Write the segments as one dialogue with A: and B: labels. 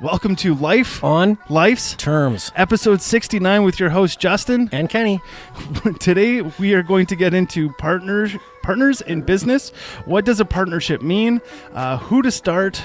A: Welcome to Life
B: on
A: Life's
B: Terms,
A: episode 69 with your host Justin
B: and Kenny.
A: Today we are going to get into partners in business. What does a partnership mean? Who to start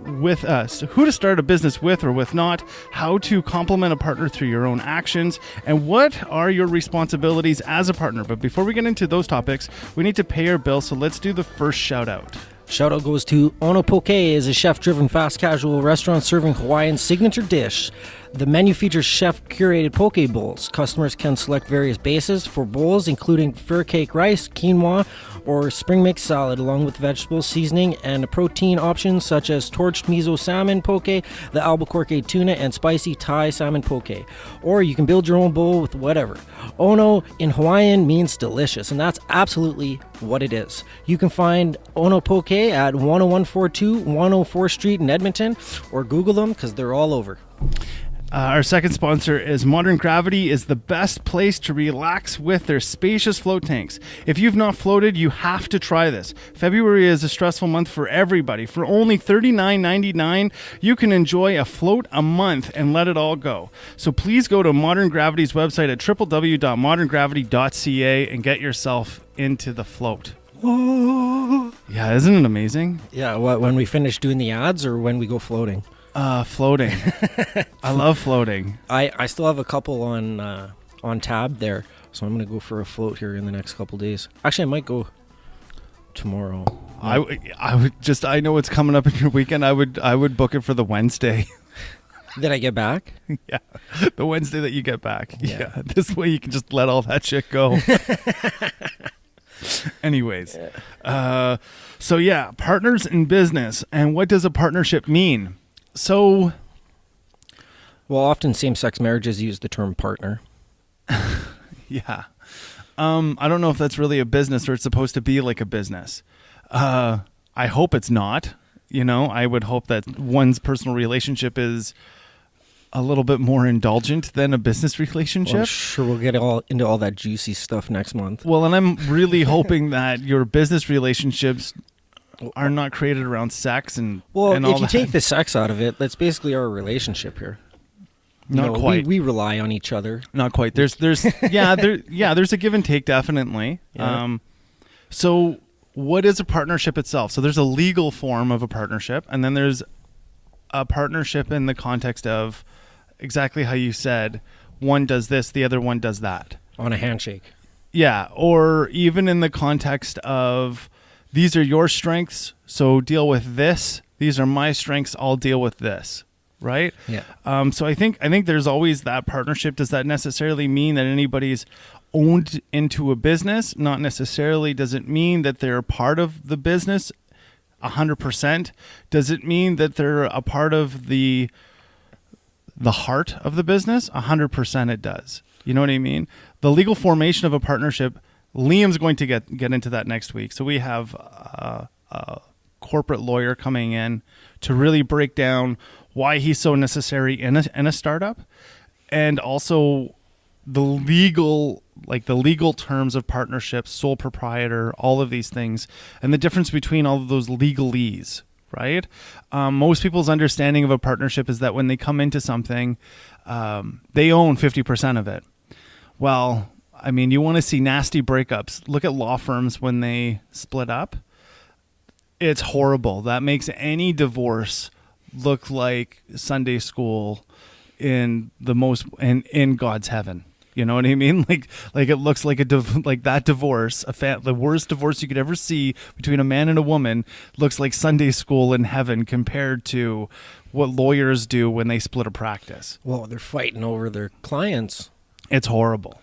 A: a business with or with not, how to complement a partner through your own actions, and what are your responsibilities as a partner. But before we get into those topics, we need to pay our bills, so let's do the first shout out.
B: Shout out goes to Ono Poke, is a chef-driven fast casual restaurant serving Hawaiian signature dish. The menu features chef-curated poke bowls. Customers can select various bases for bowls, including fur cake rice, quinoa, or spring mix salad, along with vegetable seasoning and protein options such as torched miso salmon poke, the albacore tuna, and spicy Thai salmon poke. Or you can build your own bowl with whatever. Ono in Hawaiian means delicious, and that's absolutely what it is. You can find Ono Poke at 10142 104th Street in Edmonton, or Google them because they're all over.
A: Our second sponsor is Modern Gravity is the best place to relax with their spacious float tanks. If you've not floated, you have to try this. February is a stressful month for everybody. For only $39.99, you can enjoy a float a month and let it all go. So please go to Modern Gravity's website at www.moderngravity.ca and get yourself into the float.
B: Oh.
A: Yeah, isn't it amazing?
B: Yeah, when we finish doing the ads or when we go floating?
A: Floating. I love floating.
B: I still have a couple on tab there, so I'm going to go for a float here in the next couple days. Actually, I might go tomorrow.
A: I know it's coming up in your weekend. I would book it for the Wednesday.
B: Did I get back?
A: Yeah, the Wednesday that you get back. Yeah. This way you can just let all that shit go. Anyways, so yeah, partners in business. And what does a partnership mean? So,
B: well, often same-sex marriages use the term partner.
A: Yeah. I don't know if that's really a business or it's supposed to be like a business. I hope it's not. You know, I would hope that one's personal relationship is a little bit more indulgent than a business relationship.
B: Well, I'm sure we'll get into all that juicy stuff next month.
A: Well, and I'm really hoping that your business relationships are not created around sex and
B: well,
A: and
B: if
A: all
B: you
A: that.
B: take the sex out of it, that's basically our relationship here.
A: Not quite.
B: We rely on each other.
A: Not quite. There's there's a give and take, definitely.
B: Yeah.
A: So what is a partnership itself? So there's a legal form of a partnership, and then there's a partnership in the context of exactly how you said, one does this, the other one does that.
B: On a handshake.
A: Yeah, or even in the context of these are your strengths, so deal with this. These are my strengths, I'll deal with this, right?
B: Yeah.
A: So I think there's always that partnership. Does that necessarily mean that anybody's owned into a business? Not necessarily. Does it mean that they're a part of the business 100%? Does it mean that they're a part of the heart of the business? 100% it does. You know what I mean? The legal formation of a partnership, Liam's going to get into that next week. So we have a corporate lawyer coming in to really break down why he's so necessary in a startup, and also the legal terms of partnerships, sole proprietor, all of these things, and the difference between all of those legalese, right? Most people's understanding of a partnership is that when they come into something, they own 50% of it. Well, I mean, you want to see nasty breakups. Look at law firms when they split up. It's horrible. That makes any divorce look like Sunday school in God's heaven. You know what I mean? Like it looks like that divorce, the worst divorce you could ever see between a man and a woman, looks like Sunday school in heaven compared to what lawyers do when they split a practice.
B: Well, they're fighting over their clients.
A: It's horrible.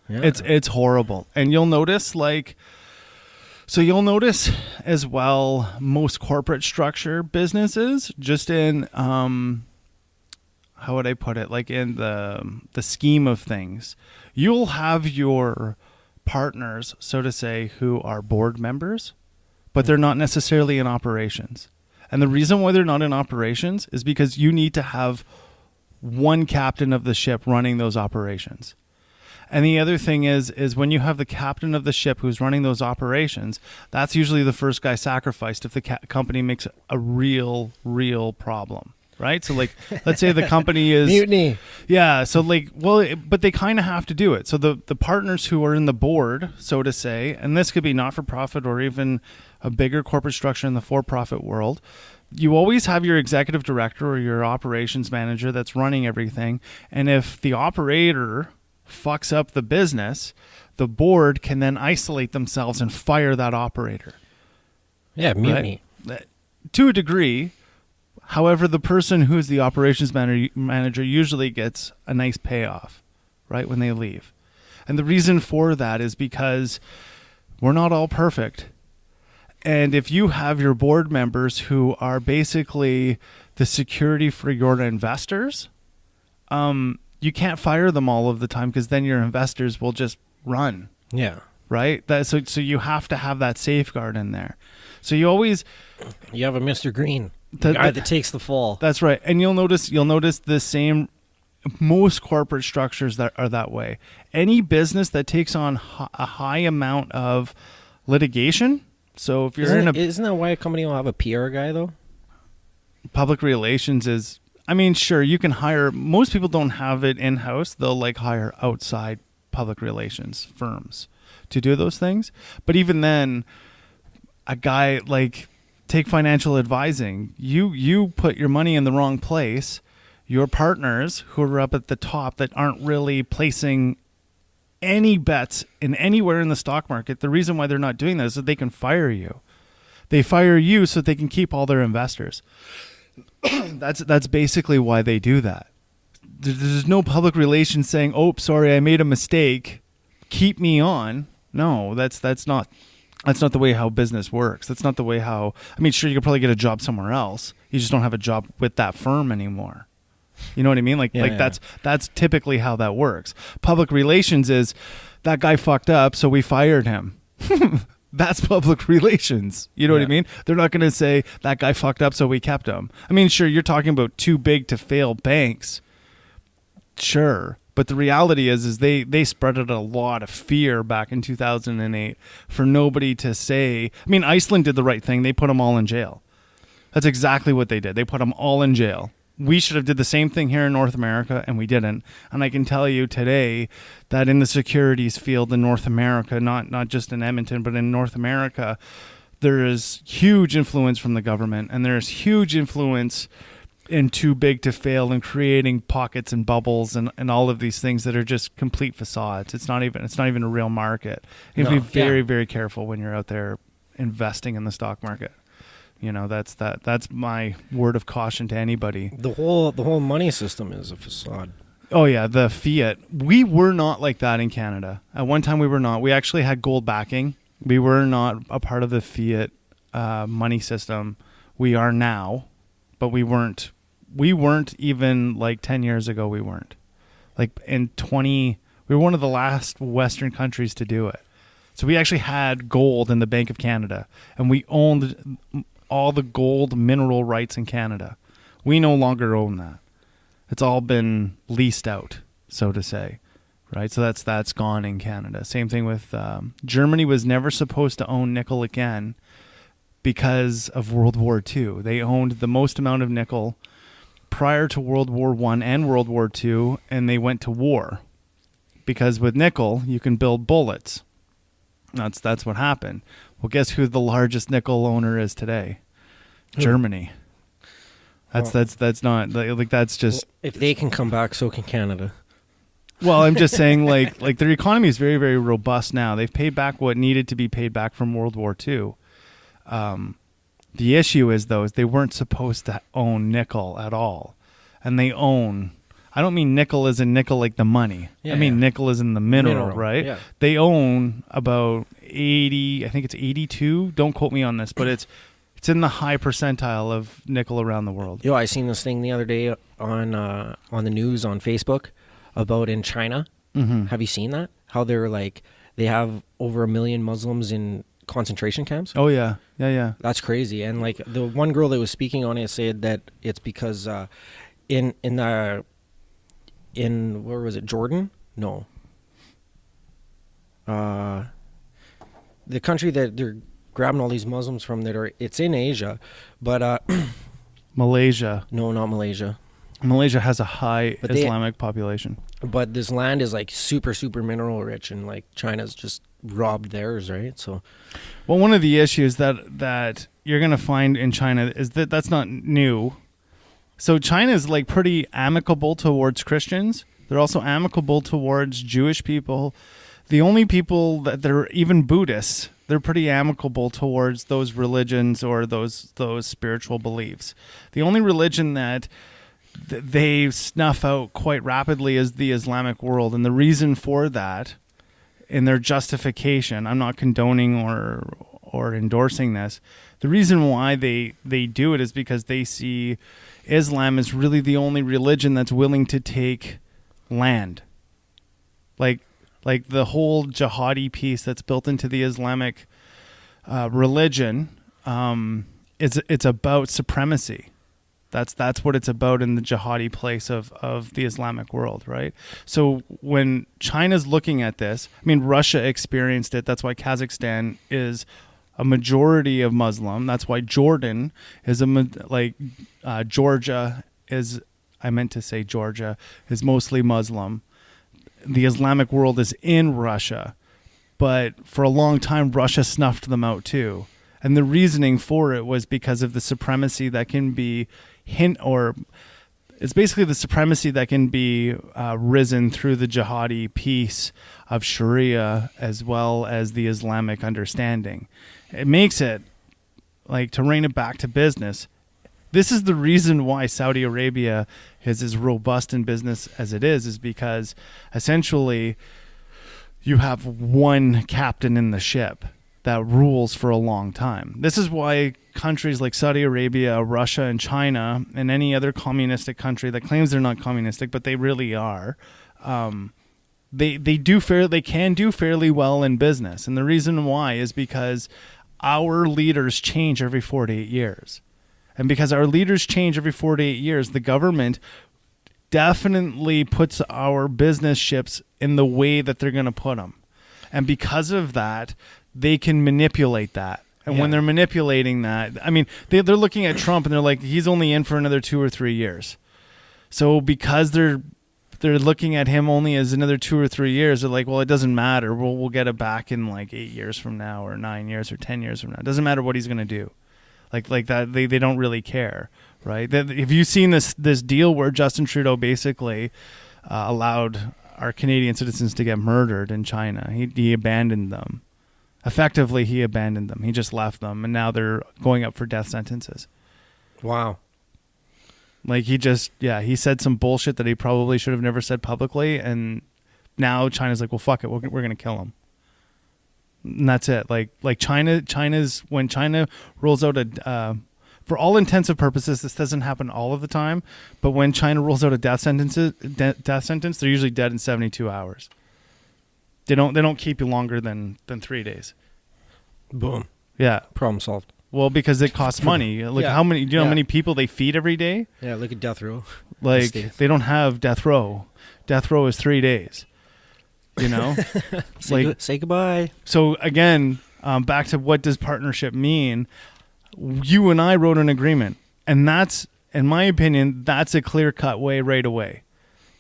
B: Yeah.
A: It's horrible. And you'll notice as well, most corporate structure businesses, just in how would I put it? Like in the scheme of things, you'll have your partners, so to say, who are board members, but they're not necessarily in operations. And the reason why they're not in operations is because you need to have one captain of the ship running those operations. And the other thing is when you have the captain of the ship who's running those operations, that's usually the first guy sacrificed if the company makes a real problem. right? So like, let's say the company is
B: mutiny.
A: Yeah. So like, well, but they kind of have to do it. So the partners who are in the board, so to say, and this could be not for profit or even a bigger corporate structure in the for-profit world, you always have your executive director or your operations manager that's running everything. And if the operator fucks up the business, the board can then isolate themselves and fire that operator.
B: Yeah, mutiny.
A: Right? To a degree. However, the person who's the operations manager usually gets a nice payoff, right, when they leave. And the reason for that is because we're not all perfect. And if you have your board members who are basically the security for your investors, you can't fire them all of the time because then your investors will just run.
B: Yeah.
A: Right? So you have to have that safeguard in there. So you always...
B: You have a Mr. Green, the guy that takes the fall.
A: That's right. And you'll notice the same... Most corporate structures that are that way. Any business that takes on a high amount of litigation... So if you're
B: isn't that why a company will have a PR guy though?
A: Public relations is, I mean, sure, you can hire, most people don't have it in-house. They'll like hire outside public relations firms to do those things. But even then, a guy like, take financial advising. You put your money in the wrong place. Your partners who are up at the top that aren't really placing any bets in anywhere in the stock market, the reason why they're not doing that is that they can fire you. They fire you so they can keep all their investors. That's basically why they do that. There's no public relations saying, "Oh, sorry, I made a mistake. Keep me on." No, that's not the way how business works. That's not the way how. I mean, sure, you could probably get a job somewhere else. You just don't have a job with that firm anymore. You know what I mean? That's typically how that works. Public relations is that guy fucked up, so we fired him. That's public relations. You know what I mean? They're not going to say that guy fucked up, so we kept him. I mean, sure, you're talking about too big to fail banks. Sure. But the reality is they spreaded a lot of fear back in 2008 for nobody to say. I mean, Iceland did the right thing. They put them all in jail. That's exactly what they did. They put them all in jail. We should have did the same thing here in North America, and we didn't. And I can tell you today that in the securities field in North America, not just in Edmonton, but in North America, there is huge influence from the government, and there is huge influence in too big to fail and creating pockets and bubbles and all of these things that are just complete facades. It's not even a real market. You have to be very, very careful when you're out there investing in the stock market. You know, that's my word of caution to anybody.
B: The whole money system is a facade.
A: Oh yeah, the fiat. We were not like that in Canada. At one time we were not. We actually had gold backing. We were not a part of the fiat money system. We are now, but we weren't even like 10 years ago we weren't. Like we were one of the last Western countries to do it. So we actually had gold in the Bank of Canada, and we owned all the gold mineral rights in Canada. We no longer own that. It's all been leased out, so to say, right? So that's gone in Canada. Same thing with Germany was never supposed to own nickel again because of World War II. They owned the most amount of nickel prior to World War I and World War II, and they went to war because with nickel you can build bullets. That's what happened. Well, guess who the largest nickel owner is today? Germany. That's not like that's just.
B: Well, if they can come back, so can Canada.
A: Well, I'm just saying, like their economy is very, very robust now. They've paid back what needed to be paid back from World War II. The issue is they weren't supposed to own nickel at all, and they own. I don't mean nickel as in nickel like the money. I mean nickel as in the mineral, right? Yeah. They own about 80, I think it's 82. Don't quote me on this, but it's in the high percentile of nickel around the world.
B: Yo, I seen this thing the other day on the news on Facebook about in China. Mm-hmm. Have you seen that? How they have over 1 million Muslims in concentration camps.
A: Oh yeah.
B: That's crazy. And like the one girl that was speaking on it said that it's because in where was it, Jordan? No. The country that they're grabbing all these Muslims from it's in Asia, but
A: Malaysia.
B: No, not Malaysia.
A: Malaysia has a high
B: But
A: Islamic population.
B: But this land is like super, super mineral rich, and like China's just robbed theirs, right? So,
A: Well, one of the issues that you're going to find in China is that that's not new. So China is like pretty amicable towards Christians. They're also amicable towards Jewish people. The only people that they're even Buddhists, they're pretty amicable towards those religions or those spiritual beliefs. The only religion that they snuff out quite rapidly is the Islamic world, and the reason for that, in their justification, I'm not condoning or endorsing this. The reason why they do it is because they see Islam as really the only religion that's willing to take land. Like the whole jihadi piece that's built into the Islamic religion, it's about supremacy. That's what it's about in the jihadi place of the Islamic world, right? So when China's looking at this, I mean, Russia experienced it. That's why Kazakhstan is a majority of Muslim. That's why Jordan is Georgia is, I meant to say Georgia, is mostly Muslim. The Islamic world is in Russia, but for a long time, Russia snuffed them out too. And the reasoning for it was because of the supremacy that can be it's basically the supremacy that can be risen through the jihadi piece of Sharia as well as the Islamic understanding. It makes it, like, to rein it back to business, this is the reason why Saudi Arabia is as robust in business as it is because essentially you have one captain in the ship that rules for a long time. This is why countries like Saudi Arabia, Russia, and China, and any other communistic country that claims they're not communistic, but they really are, they can do fairly well in business. And the reason why is because our leaders change every 4 to 8 years. And because our leaders change every 4 to 8 years, the government definitely puts our business ships in the way that they're going to put them. And because of that, they can manipulate that. And when they're manipulating that, I mean, they're looking at Trump and they're like, he's only in for another 2 or 3 years. So because they're looking at him only as another 2 or 3 years, they're like, well, it doesn't matter. We'll get it back in like 8 years from now or 9 years or 10 years from now. It doesn't matter what he's going to do. Like that, they don't really care, right? Have you seen this deal where Justin Trudeau basically allowed our Canadian citizens to get murdered in China? He abandoned them. Effectively, he abandoned them. He just left them, and now they're going up for death sentences.
B: Wow.
A: Like he said some bullshit that he probably should have never said publicly, and now China's like, well, fuck it, we're going to kill him. And that's it. Like China's when China rolls out for all intents and purposes, this doesn't happen all of the time, but when China rolls out a death sentence, they're usually dead in 72 hours. They don't keep you longer than 3 days.
B: Boom.
A: Yeah.
B: Problem solved.
A: Well, because it costs money. Like how many? Do you know how many people they feed every day?
B: Yeah, look at death row.
A: Like they don't have death row. Death row is 3 days. You know,
B: say goodbye.
A: So again, back to what does partnership mean? You and I wrote an agreement, and that's, in my opinion, that's a clear-cut way right away.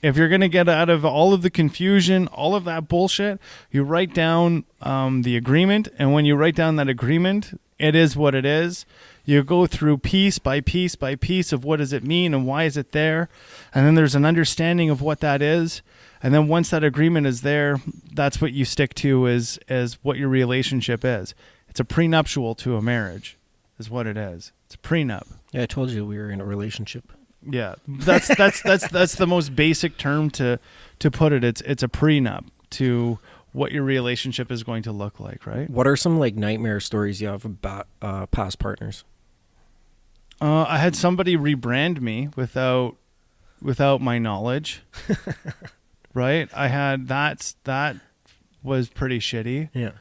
A: If you're going to get out of all of the confusion, all of that bullshit, you write down the agreement. And when you write down that agreement, it is what it is. You go through piece by piece by piece of what does it mean and why is it there. And then there's an understanding of what that is. And then once that agreement is there, that's what you stick to as what your relationship is. It's a prenuptial to a marriage is what it is. It's a prenup.
B: Yeah, I told you we were in a relationship.
A: Yeah, that's the most basic term to put it. It's a prenup to what your relationship is going to look like, right?
B: What are some like nightmare stories you have about past partners?
A: I had somebody rebrand me without my knowledge. Right? I had that was pretty shitty.
B: Yeah.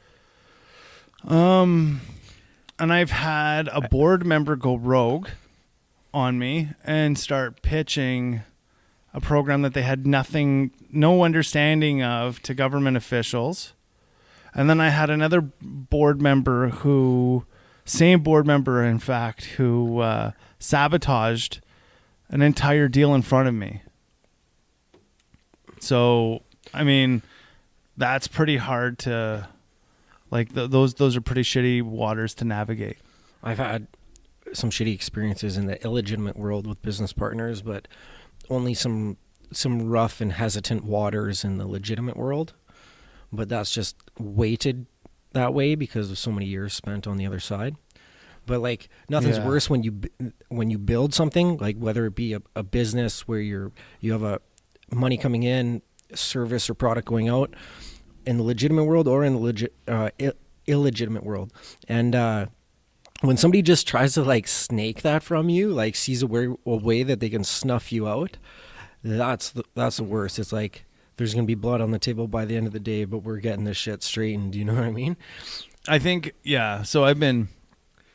A: And I've had a board member go rogue on me and start pitching a program that they had no understanding of to government officials. And then I had another board member who sabotaged an entire deal in front of me. So, I mean, that's pretty hard to, like, those are pretty shitty waters to navigate.
B: I've had some shitty experiences in the illegitimate world with business partners, but only some rough and hesitant waters in the legitimate world. But that's just weighted that way because of so many years spent on the other side. But like nothing's worse when you build something, like whether it be a business where you have a money coming in, service or product going out, in the legitimate world or in the illegitimate world. And when somebody just tries to like snake that from you, like sees a way that they can snuff you out, that's the worst. It's like there's going to be blood on the table by the end of the day, but we're getting this shit straightened. Do you know what I mean?
A: I think, yeah. So I've been,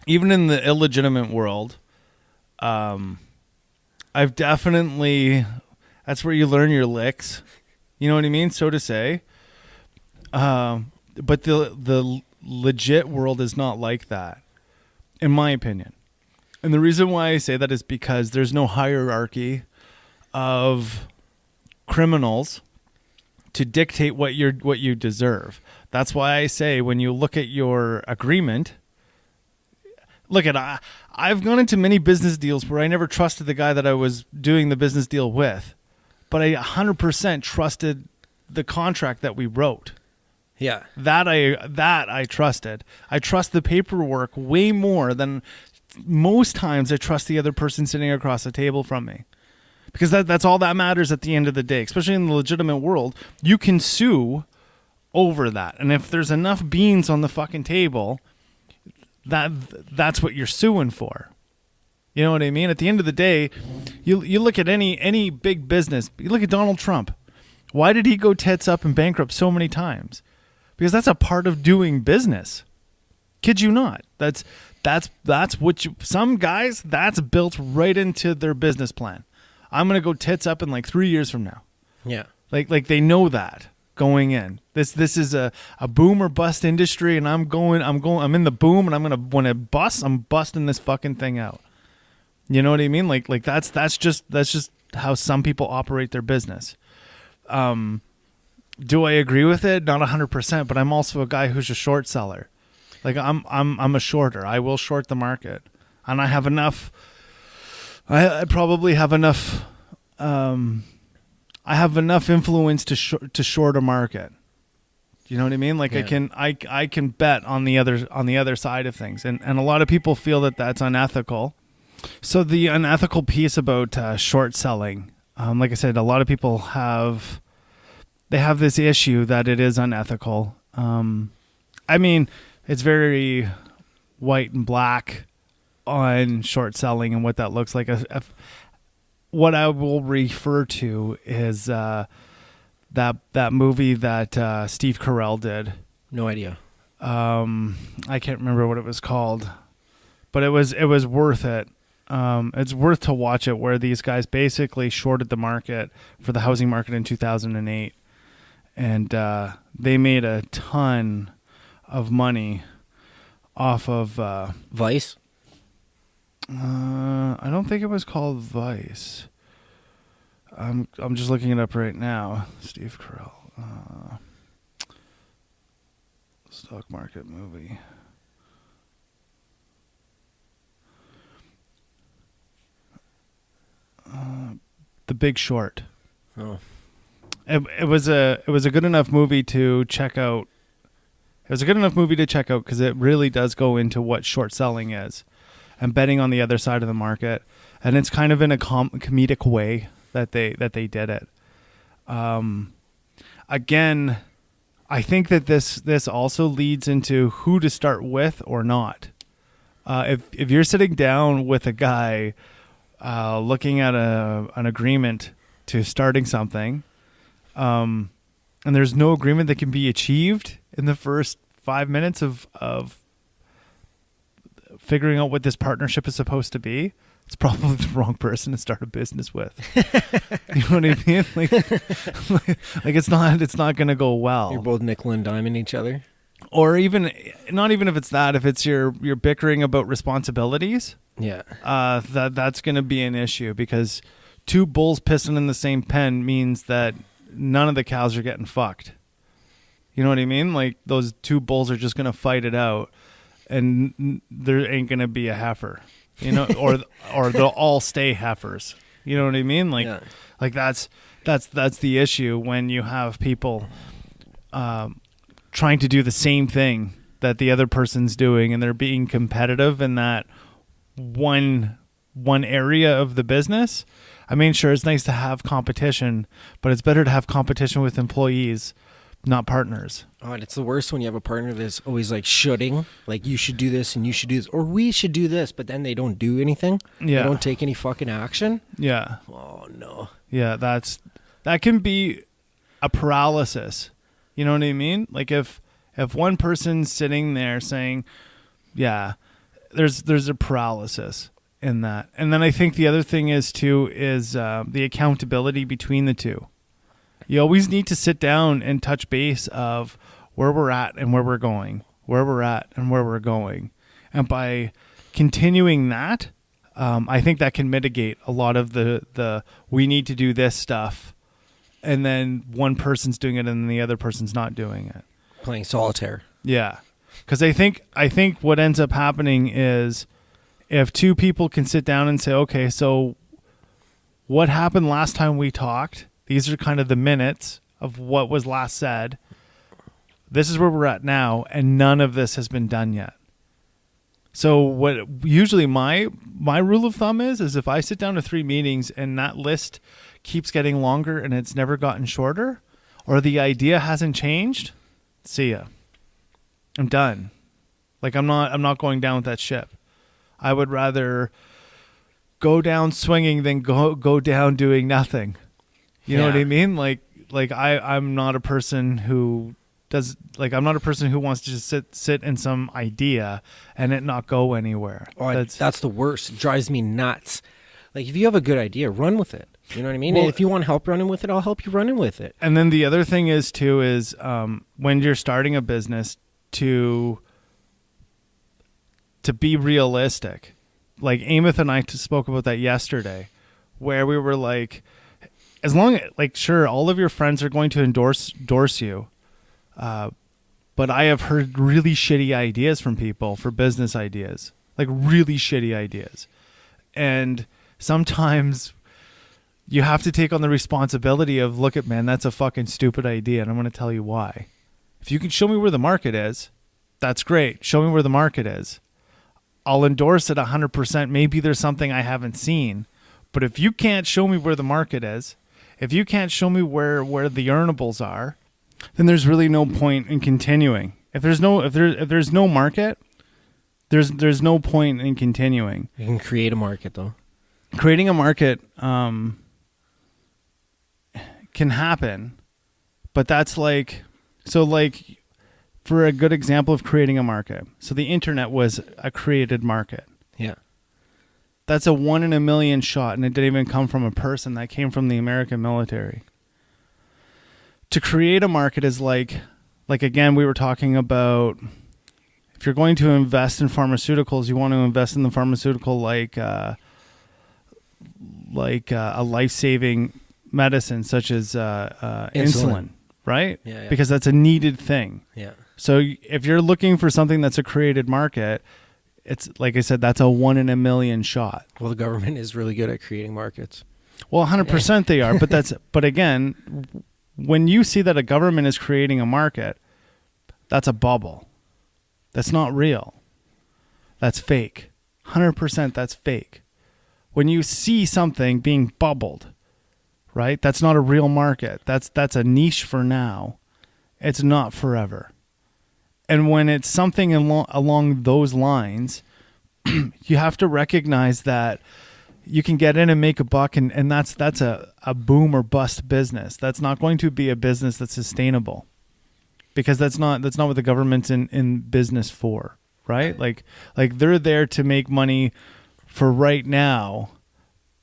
A: even in the illegitimate world, I've definitely, that's where you learn your licks. You know what I mean? So to say. But the legit world is not like that, in my opinion. And the reason why I say that is because there's no hierarchy of criminals to dictate what you deserve. That's why I say when you look at your agreement, I've gone into many business deals where I never trusted the guy that I was doing the business deal with, but I 100% trusted the contract that we wrote.
B: Yeah.
A: That I trusted. I trust the paperwork way more than most times I trust the other person sitting across the table from me. Because that's all that matters at the end of the day, especially in the legitimate world. You can sue over that. And if there's enough beans on the fucking table, that's what you're suing for. You know what I mean? At the end of the day, you look at any big business. You look at Donald Trump. Why did he go tits up and bankrupt so many times? Because that's a part of doing business. Kid you not. That's what some guys, that's built right into their business plan. I'm going to go tits up in like 3 years from now.
B: Yeah.
A: Like they know that going in. This is a boom or bust industry, and I'm in the boom, and when it busts, I'm busting this fucking thing out. You know what I mean? Like that's just how some people operate their business. Do I agree with it? Not 100%, but I'm also a guy who's a short seller. Like I'm a shorter. I will short the market, and I have enough. I probably have enough. I have enough influence to short a market. You know what I mean? Like yeah. I can bet on the other side of things, and a lot of people feel that that's unethical. So the unethical piece about short selling, like I said, a lot of people have this issue that it is unethical. I mean, it's very white and black on short selling and what that looks like. What I will refer to is that movie that Steve Carell did.
B: No idea.
A: I can't remember what it was called, but it was worth it. It's worth to watch it, where these guys basically shorted the market for the housing market in 2008, and they made a ton of money off of
B: Vice.
A: I don't think it was called Vice. I'm just looking it up right now. Steve Carell, stock market movie. The Big Short.
B: Oh.
A: It was a good enough movie to check out. It was a good enough movie to check out because it really does go into what short selling is and betting on the other side of the market, and it's kind of in a comedic way that they did it. Again, I think that this also leads into who to start with or not. If you're sitting down with a guy looking at an agreement to starting something, and there's no agreement that can be achieved in the first 5 minutes of figuring out what this partnership is supposed to be, it's probably the wrong person to start a business with. You know what I mean? Like it's not going to go well.
B: You're both nickel and diming each other.
A: Or even not even if it's that, if it's you're bickering about responsibilities,
B: Yeah.
A: that's going to be an issue, because two bulls pissing in the same pen means that none of the cows are getting fucked. You know what I mean? Like, those two bulls are just going to fight it out, and there ain't going to be a heifer, you know, or they'll all stay heifers. You know what I mean? Like,
B: Yeah.
A: like that's the issue when you have people trying to do the same thing that the other person's doing, and they're being competitive in that one area of the business. I mean, sure, it's nice to have competition, but it's better to have competition with employees, not partners.
B: Oh, and it's the worst when you have a partner that's always like shoulding, like you should do this and you should do this, or we should do this, but then they don't do anything.
A: Yeah.
B: They don't take any fucking action.
A: Yeah.
B: Oh no.
A: Yeah, that can be a paralysis. You know what I mean? Like, if one person's sitting there saying, yeah, there's a paralysis in that. And then I think the other thing is the accountability between the two. You always need to sit down and touch base of where we're at and where we're going, where we're at and where we're going. And by continuing that, I think that can mitigate a lot of the we need to do this stuff, and then one person's doing it and the other person's not doing it.
B: Playing solitaire.
A: Yeah. Because I think what ends up happening is, if two people can sit down and say, okay, so what happened last time we talked? These are kind of the minutes of what was last said. This is where we're at now, and none of this has been done yet. So what usually my rule of thumb is if I sit down to 3 meetings and that list keeps getting longer and it's never gotten shorter, or the idea hasn't changed, see ya. I'm done. Like, I'm not going down with that ship. I would rather go down swinging than go down doing nothing. You know what I mean? Like I'm not a person who does, like, I'm not a person who wants to just sit in some idea and it not go anywhere.
B: Oh, that's the worst. It drives me nuts. Like, if you have a good idea, run with it. You know what I mean? Well, and if you want help running with it, I'll help you running with it.
A: And then the other thing is when you're starting a business, to be realistic. Like, Amos and I spoke about that yesterday, where we were like, as long as, like, sure, all of your friends are going to endorse you, but I have heard really shitty ideas from people for business ideas, like really shitty ideas, and sometimes you have to take on the responsibility of, look at, man, that's a fucking stupid idea, and I'm going to tell you why. If you can show me where the market is, that's great. Show me where the market is. I'll endorse it 100%. Maybe there's something I haven't seen. But if you can't show me where the market is, if you can't show me where the earnables are, then there's really no point in continuing. If there's no market, there's no point in continuing.
B: You can create a market, though.
A: Creating a market can happen, but that's like, so like, for a good example of creating a market. So the internet was a created market.
B: Yeah.
A: That's a 1 in a million shot, and it didn't even come from a person. That came from the American military. To create a market is like again, we were talking about, if you're going to invest in pharmaceuticals, you want to invest in the pharmaceutical like a life-saving medicine such as insulin, right?
B: Yeah.
A: Because that's a needed thing.
B: Yeah.
A: So if you're looking for something that's a created market, it's, like I said, that's a 1 in a million shot.
B: Well, the government is really good at creating markets.
A: Well, 100% they are, but again, when you see that a government is creating a market, that's a bubble. That's not real. That's fake. 100% that's fake. When you see something being bubbled, right? That's not a real market. That's a niche for now. It's not forever. And when it's something along those lines, you have to recognize that you can get in and make a buck, and that's a boom or bust business. That's not going to be a business that's sustainable, because that's not what the government's in business for, right? Like they're there to make money for right now,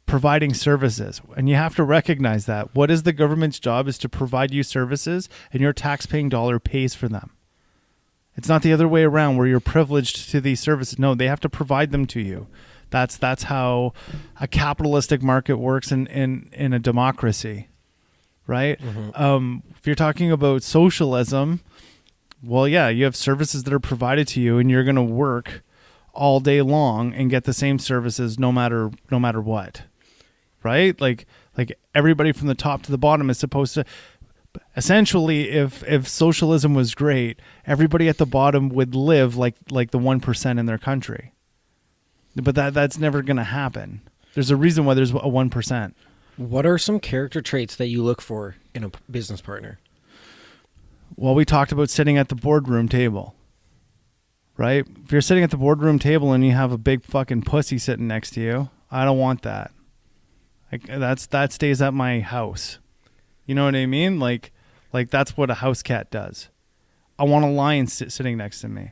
A: providing services. And you have to recognize that. What is the government's job is to provide you services, and your tax-paying dollar pays for them. It's not the other way around where you're privileged to these services. No, they have to provide them to you. That's how a capitalistic market works in a democracy, right? If you're talking about socialism, well, yeah, you have services that are provided to you, and you're going to work all day long and get the same services no matter what, right? Like everybody from the top to the bottom is supposed to. Essentially, if socialism was great, everybody at the bottom would live like the 1% in their country. But that's never going to happen. There's a reason why there's a 1%.
B: What are some character traits that you look for in a business partner?
A: Well, we talked about sitting at the boardroom table, right? If you're sitting at the boardroom table and you have a big fucking pussy sitting next to you, I don't want that. That stays at my house. You know what I mean? Like that's what a house cat does. I want a lion sitting next to me.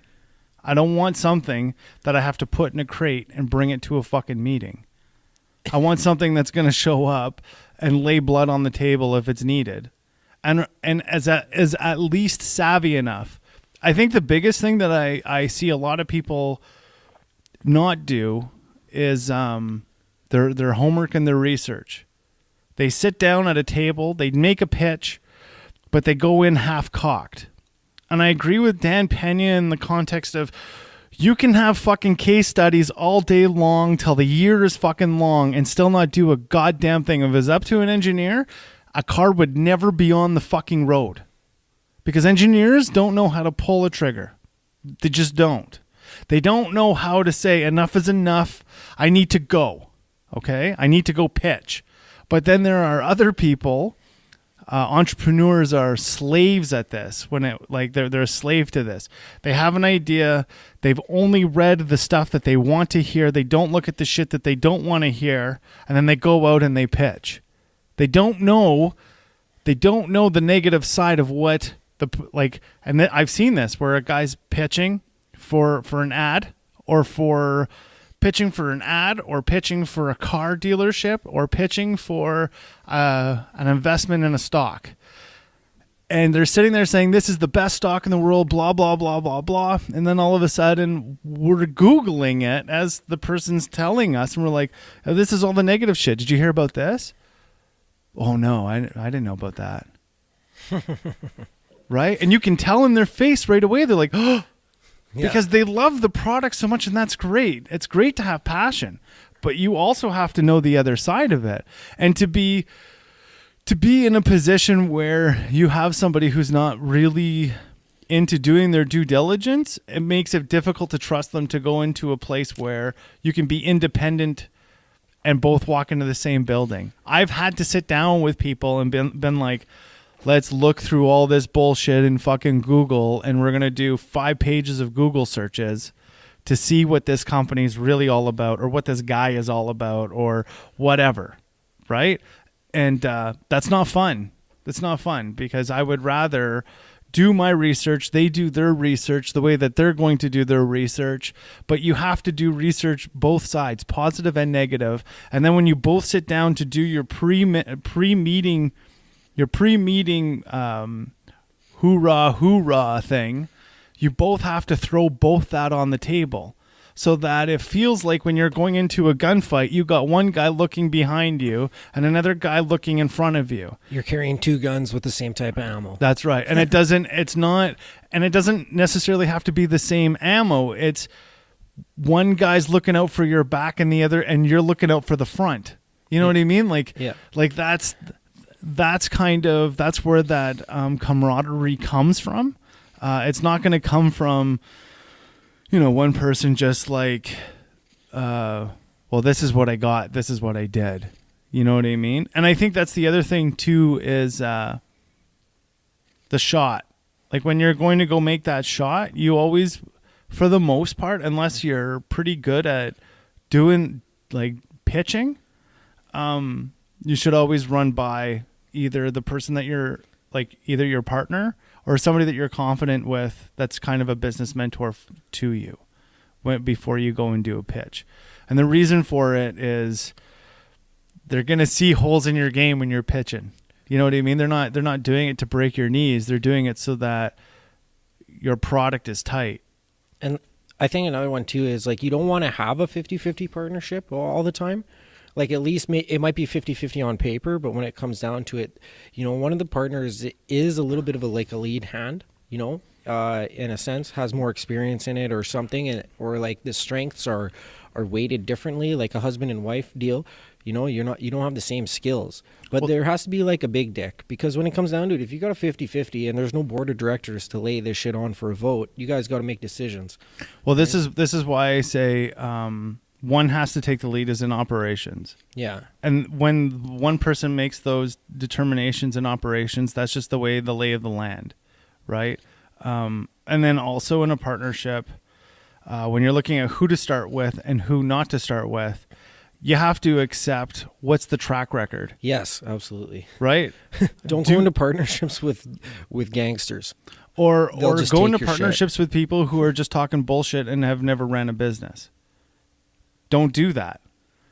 A: I don't want something that I have to put in a crate and bring it to a fucking meeting. I want something that's going to show up and lay blood on the table if it's needed. And is at least savvy enough. I think the biggest thing that I see a lot of people not do is their homework and their research. They sit down at a table, they make a pitch, but they go in half-cocked. And I agree with Dan Pena in the context of you can have fucking case studies all day long till the year is fucking long and still not do a goddamn thing. If it was up to an engineer, a car would never be on the fucking road. Because engineers don't know how to pull a trigger. They just don't. They don't know how to say enough is enough. I need to go. Okay? I need to go pitch. But then there are other people, entrepreneurs are slaves at this. They're a slave to this. They have an idea. They've only read the stuff that they want to hear. They don't look at the shit that they don't want to hear, and then they go out and they pitch. They don't know the negative side of what and I've seen this where a guy's pitching for an ad or for pitching for an ad or pitching for a car dealership or pitching for an investment in a stock. And they're sitting there saying, this is the best stock in the world, blah, blah, blah, blah, blah. And then all of a sudden we're Googling it as the person's telling us. And we're like, oh, this is all the negative shit. Did you hear about this? Oh, no, I didn't know about that. Right? And you can tell in their face right away. They're like, oh, yeah. Because they love the product so much, and that's great. It's great to have passion, but you also have to know the other side of it. And to be in a position where you have somebody who's not really into doing their due diligence, it makes it difficult to trust them to go into a place where you can be independent and both walk into the same building. I've had to sit down with people and been like, let's look through all this bullshit in fucking Google, and we're going to do 5 pages of Google searches to see what this company's really all about or what this guy is all about or whatever, right? And that's not fun. That's not fun because I would rather do my research. They do their research the way that they're going to do their research, but you have to do research both sides, positive and negative. And then when you both sit down to do your pre-meeting hoorah thing, you both have to throw both that on the table so that it feels like when you're going into a gunfight, you got one guy looking behind you and another guy looking in front of you.
B: You're carrying 2 guns with the same type of ammo.
A: That's right. And it doesn't necessarily have to be the same ammo. It's one guy's looking out for your back and you're looking out for the front. You know what I mean? Like that's where that camaraderie comes from. It's not going to come from, one person just like, well, this is what I got. This is what I did. You know what I mean? And I think that's the other thing too is the shot. Like when you're going to go make that shot, you always, for the most part, unless you're pretty good at doing like pitching, you should always run by either the person that you're like, either your partner or somebody that you're confident with that's kind of a business mentor to you before you go and do a pitch. And the reason for it is they're going to see holes in your game when you're pitching. You know what I mean? They're not doing it to break your knees. They're doing it so that your product is tight.
B: And I think another one too is like you don't want to have a 50-50 partnership all the time. Like at least it might be 50-50 on paper, but when it comes down to it, one of the partners is a little bit of a lead hand, in a sense, has more experience in it or something, or like the strengths are weighted differently, like a husband and wife deal. You don't have the same skills, but there has to be like a big dick, because when it comes down to it, if you got a 50-50 and there's no board of directors to lay this shit on for a vote, you guys got to make decisions.
A: Well, this is why I say one has to take the lead as in operations.
B: Yeah.
A: And when one person makes those determinations in operations, that's just the lay of the land, right? And then also in a partnership, when you're looking at who to start with and who not to start with, you have to accept what's the track record.
B: Yes, absolutely.
A: Right?
B: Don't go into partnerships with gangsters.
A: Or go into
B: partnerships
A: with people who are just talking bullshit and have never ran a business. Don't do that.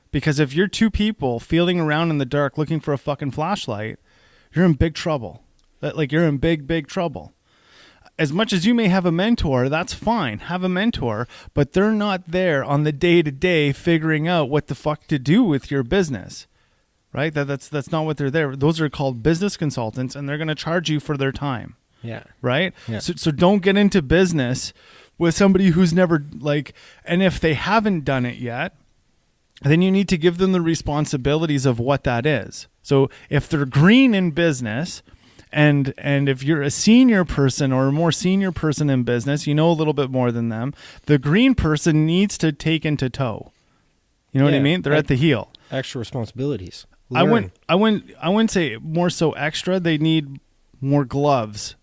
A: Because if you're two people feeling around in the dark looking for a fucking flashlight, you're in big trouble. You're in big trouble. As much as you may have a mentor, that's fine. Have a mentor, but they're not there on the day-to-day figuring out what the fuck to do with your business. Right? That's not what they're there. Those are called business consultants, and they're going to charge you for their time.
B: Yeah.
A: Right?
B: Yeah.
A: So don't get into business with somebody who's never and if they haven't done it yet, then you need to give them the responsibilities of what that is. So if they're green in business, and if you're a senior person or a more senior person in business, you know a little bit more than them, the green person needs to take into tow. You know what I mean? They're at the heel.
B: Extra responsibilities.
A: I wouldn't say more so extra. They need more gloves.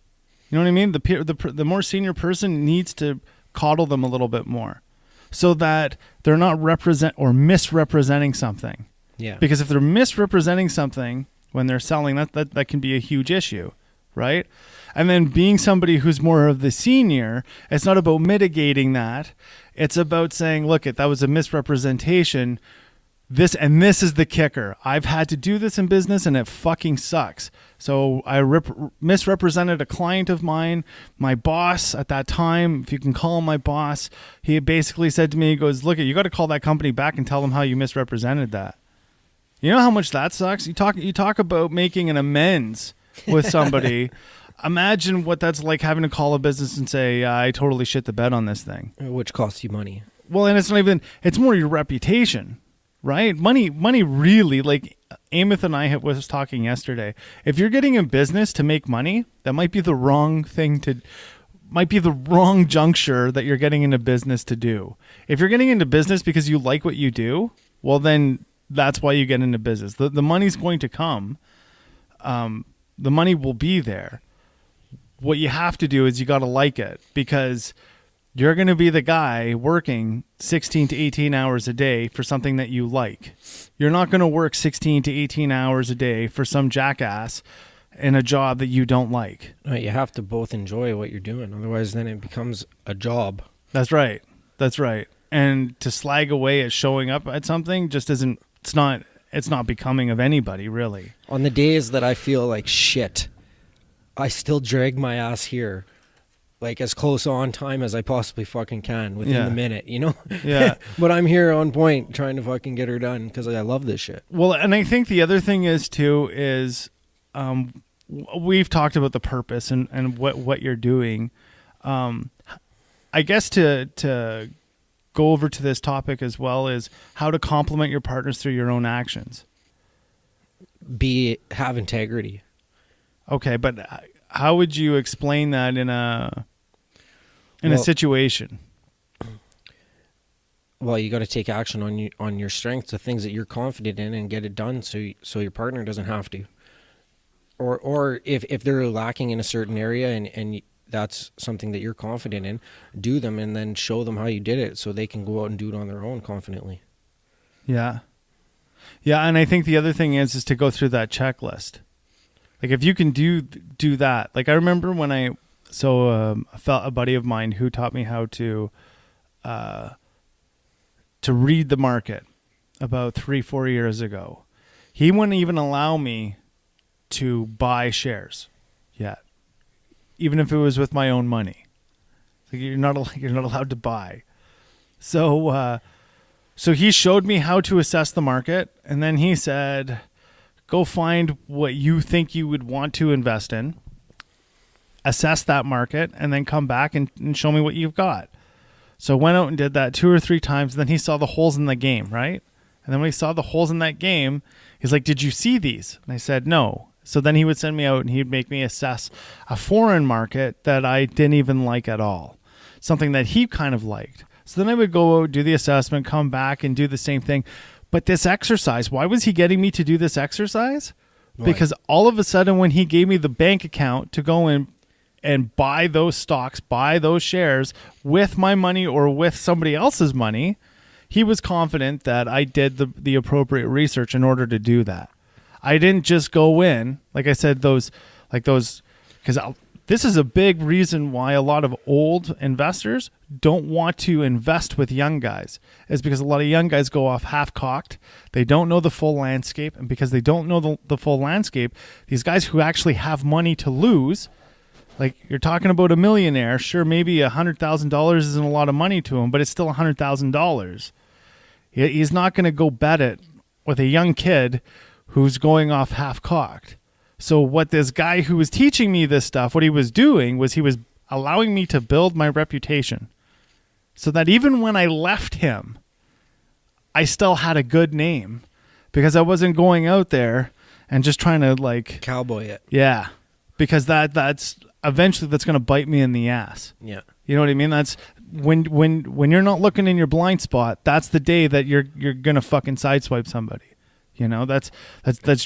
A: You know what I mean? The more senior person needs to coddle them a little bit more, so that they're not misrepresenting something.
B: Yeah.
A: Because if they're misrepresenting something when they're selling, that can be a huge issue, right? And then being somebody who's more of the senior, it's not about mitigating that. It's about saying, look, that was a misrepresentation. This is the kicker. I've had to do this in business and it fucking sucks. So I misrepresented a client of mine, my boss at that time, if you can call him my boss. He basically said to me, he goes, look, you got to call that company back and tell them how you misrepresented that. You know how much that sucks? You talk about making an amends with somebody. Imagine what that's like, having to call a business and say, I totally shit the bed on this thing.
B: Which costs you money.
A: Well, and it's more your reputation. Right? Money really, like Amos and I was talking yesterday. If you're getting in business to make money, that might be the wrong juncture that you're getting into business to do. If you're getting into business because you like what you do, well, then that's why you get into business. The money's going to come. The money will be there. What you have to do is you got to like it, because you're going to be the guy working 16 to 18 hours a day for something that you like. You're not going to work 16 to 18 hours a day for some jackass in a job that you don't like.
B: You have to both enjoy what you're doing. Otherwise, then it becomes a job.
A: That's right. And to slag away at showing up at something just it's not becoming of anybody, really.
B: On the days that I feel like shit, I still drag my ass here. Like as close on time as I possibly fucking can within the minute,
A: Yeah.
B: But I'm here on point trying to fucking get her done because I love this shit.
A: Well, and I think the other thing is we've talked about the purpose and what you're doing. I guess to go over to this topic as well is how to complement your partners through your own actions.
B: Have integrity.
A: Okay, but how would you explain that in a situation?
B: Well, you got to take action on your strengths, the things that you're confident in, and get it done so your partner doesn't have to. Or if they're lacking in a certain area and that's something that you're confident in, do them and then show them how you did it so they can go out and do it on their own confidently. Yeah.
A: Yeah, and I think the other thing is to go through that checklist. Like if you can do that. Like I remember when I felt a buddy of mine who taught me how to read the market about 3-4 years ago. He wouldn't even allow me to buy shares yet, even if it was with my own money. Like you're not allowed to buy. So he showed me how to assess the market, and then he said, go find what you think you would want to invest in, assess that market, and then come back and show me what you've got. So went out and did that 2 or 3 times. And then he saw the holes in the game, right? And then when he saw the holes in that game, he's like, did you see these? And I said, no. So then he would send me out and he'd make me assess a foreign market that I didn't even like at all, something that he kind of liked. So then I would go out, do the assessment, come back and do the same thing. But this exercise, why was he getting me to do this exercise? Why? Because all of a sudden when he gave me the bank account to go in and buy those stocks, buy those shares with my money or with somebody else's money, he was confident that I did the appropriate research in order to do that. I didn't just go in, like I said, because this is a big reason why a lot of old investors don't want to invest with young guys, is because a lot of young guys go off half-cocked. They don't know the full landscape, and because they don't know the full landscape, these guys who actually have money to lose, like you're talking about a millionaire, sure, maybe $100,000 isn't a lot of money to him, but it's still $100,000. He's not going to go bet it with a young kid who's going off half-cocked. So what this guy who was teaching me this stuff, what he was doing was he was allowing me to build my reputation so that even when I left him, I still had a good name because I wasn't going out there and just trying to like
B: cowboy it.
A: Yeah. Because that's eventually that's going to bite me in the ass.
B: Yeah.
A: You know what I mean? That's when you're not looking in your blind spot, that's the day that you're going to fucking sideswipe somebody. You know, that's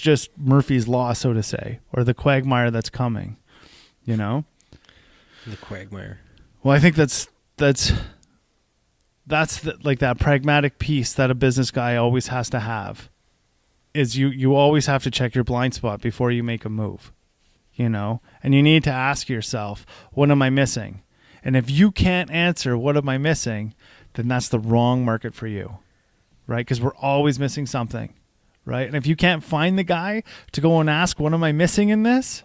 A: just Murphy's Law, so to say, or the quagmire that's coming, you know?
B: The quagmire.
A: Well, I think that's like that pragmatic piece that a business guy always has to have is you always have to check your blind spot before you make a move, you know? And you need to ask yourself, what am I missing? And if you can't answer, what am I missing? Then that's the wrong market for you, right? Because we're always missing something. Right. And if you can't find the guy to go and ask, what am I missing in this?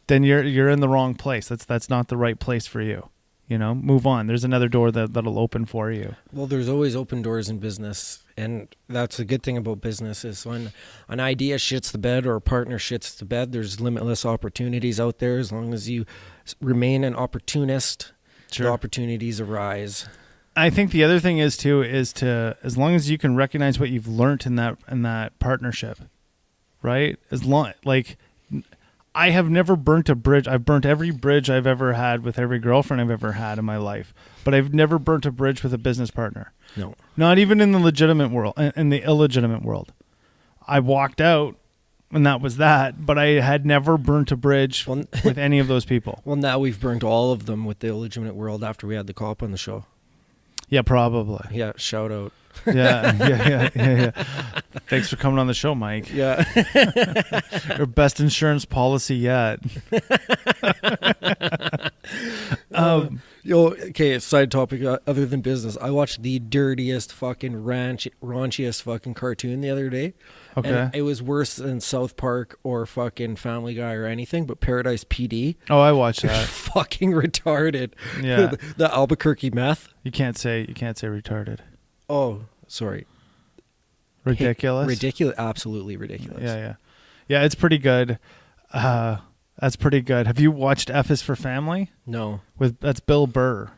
A: Then you're in the wrong place. That's not the right place for you. You know, move on. There's another door that'll open for you.
B: Well, there's always open doors in business. And that's the good thing about business is when an idea shits the bed or a partner shits the bed, there's limitless opportunities out there. As long as you remain an opportunist, sure, the opportunities arise.
A: I think the other thing is to as long as you can recognize what you've learned in that partnership, right? I have never burnt a bridge. I've burnt every bridge I've ever had with every girlfriend I've ever had in my life, but I've never burnt a bridge with a business partner.
B: No,
A: not even in the legitimate world, in the illegitimate world. I walked out, and that was that. But I had never burnt a bridge with any of those people.
B: Well, now we've burnt all of them with the illegitimate world after we had the cop on the show.
A: Yeah, probably.
B: Yeah, shout out.
A: Yeah. Thanks for coming on the show, Mike.
B: Yeah.
A: Your best insurance policy yet.
B: Okay, side topic other than business. I watched the dirtiest fucking raunchiest fucking cartoon the other day.
A: Okay.
B: And it was worse than South Park or fucking Family Guy or anything, but Paradise PD.
A: Oh, I watched that.
B: Fucking retarded.
A: Yeah.
B: The Albuquerque meth.
A: You can't say retarded.
B: Oh, sorry.
A: Ridiculous.
B: Ridiculous. Absolutely ridiculous.
A: Yeah. It's pretty good. That's pretty good. Have you watched F is for Family?
B: No.
A: That's Bill Burr.